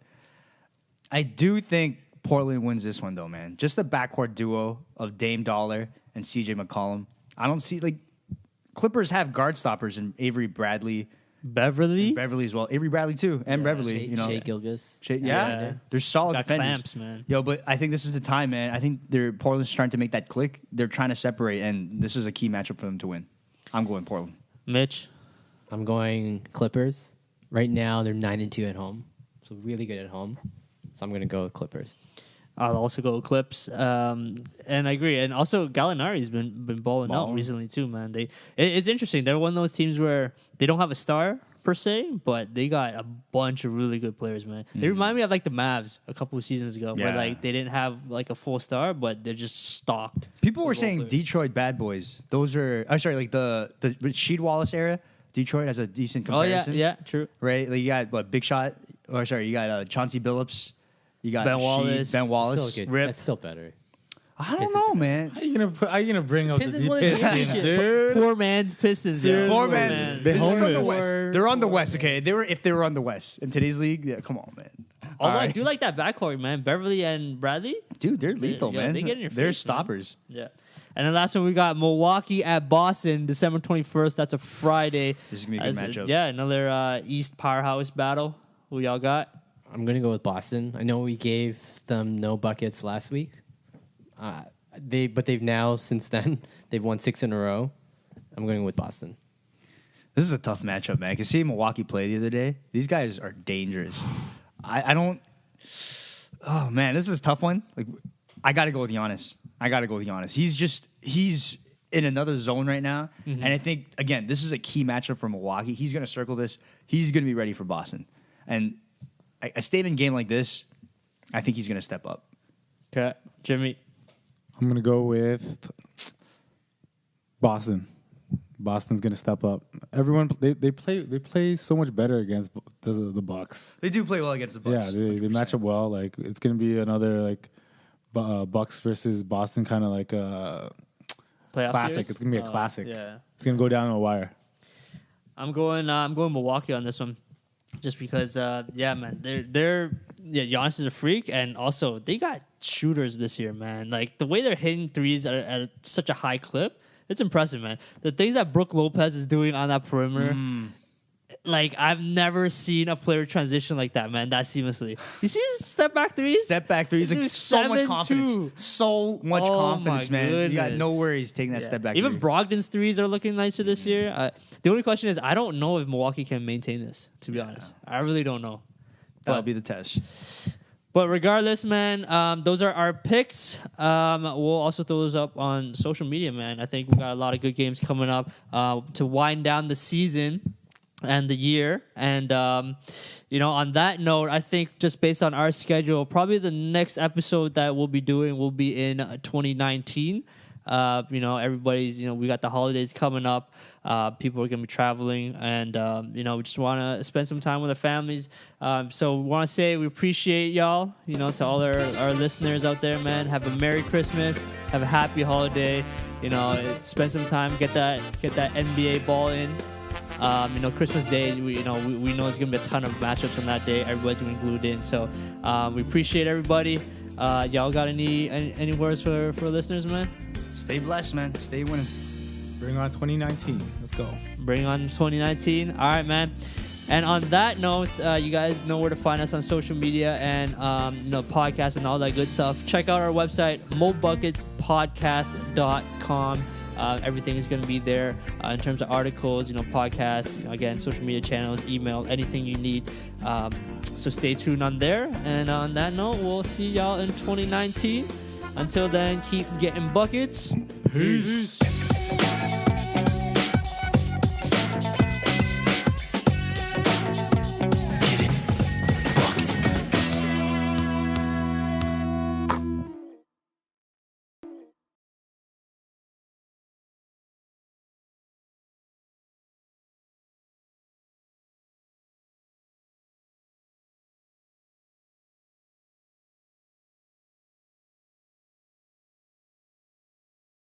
I do think Portland wins this one, though, man. Just the backcourt duo of Dame Dollar and CJ McCollum. I don't see, like, Clippers have guard stoppers in Avery Bradley. Beverly as well. Avery Bradley, too. And Beverly, you know. Shea Gilgeous. Yeah. They're solid Got defenders. clamps, man. Yo, but I think this is the time, man. I think Portland's trying to make that click. They're trying to separate, and this is a key matchup for them to win. I'm going Portland. Mitch? I'm going Clippers. Right now, they're 9-2 at home, so really good at home. So I'm going to go with Clippers. I'll also go with Clips. And I agree. And also, Gallinari's been balling out recently, too, man. It's interesting. They're one of those teams where they don't have a star, per se, but they got a bunch of really good players, man. They remind me of, like, the Mavs a couple of seasons ago, where, like, they didn't have, like, a full star, but they're just stocked. People were saying Detroit Bad Boys. Those are, like, the Rasheed Wallace era. Detroit has a decent comparison. Oh, yeah, true. Right? Like, you got, Big Shot. You got Chauncey Billups. You got Ben Ben Wallace. Still good. Rip. That's still better. I don't know, man. How you gonna bring up Pistons the won a Pistons, championship. dude? Poor man's Pistons, yo. Poor Man. man's. They're This is on the homeless. West. They're on the West, okay? If they were on the West. In today's league, yeah, come on, man. Although I Alright. do like that backcourt, man. Beverly and Bradley. Dude, they're lethal, Yeah, man. they get in your They're face, man. stoppers. Yeah. And then last one, we got Milwaukee at Boston, December 21st. That's a Friday. This is going to be a good matchup. Yeah, another East powerhouse battle. Who y'all got? I'm going to go with Boston. I know we gave them no buckets last week. But they've now, since then, they've won 6 in a row. I'm going with Boston. This is a tough matchup, man. I could see Milwaukee play the other day. These guys are dangerous. I don't... Oh, man, this is a tough one. Like, I got to go with Giannis. He's in another zone right now. And I think, again, this is a key matchup for Milwaukee. He's going to circle this. He's going to be ready for Boston. And a statement game like this, I think he's going to step up. Okay. Jimmy. I'm gonna go with Boston. Boston's gonna step up. Everyone they play so much better against the Bucks. They do play well against the Bucks. Yeah, they match up well. Like it's gonna be another like Bucks versus Boston kind of like a Playoff classic. series? It's gonna be a classic. Yeah. It's gonna go down to a wire. I'm going Milwaukee on this one. Just because, man, Giannis is a freak, and also they got shooters this year, man. Like the way they're hitting threes at such a high clip, it's impressive, man. The things that Brook Lopez is doing on that perimeter, like I've never seen a player transition like that, man, that seamlessly. You see his step back threes? Step back threes, like Dude, so much 7-2. confidence. So much Oh, confidence, my man. You got no goodness. worries taking that step back Even three. Brogdon's threes are looking nicer this year. The only question is, I don't know if Milwaukee can maintain this, to be honest. I really don't know. That'll be the test. But regardless, man, those are our picks. We'll also throw those up on social media, man. I think we got a lot of good games coming up to wind down the season and the year. And, on that note, I think just based on our schedule, probably the next episode that we'll be doing will be in 2019. Everybody's, we got the holidays coming up. People are going to be traveling, and, we just want to spend some time with our families. So we want to say we appreciate y'all, to all our listeners out there, man. Have a Merry Christmas. Have a happy holiday. Spend some time, get that NBA ball in. Christmas Day, we know there's going to be a ton of matchups on that day. Everybody's going to be glued in. So we appreciate everybody. Y'all got any words for listeners, man? Stay blessed, man. Stay winning. Bring on 2019. Let's go. Bring on 2019. All right, man. And on that note, you guys know where to find us on social media and podcasts and all that good stuff. Check out our website, mobucketspodcast.com. Everything is going to be there in terms of articles, podcasts, again, social media channels, email, anything you need. So stay tuned on there. And on that note, we'll see y'all in 2019. Until then, keep getting buckets. Peace.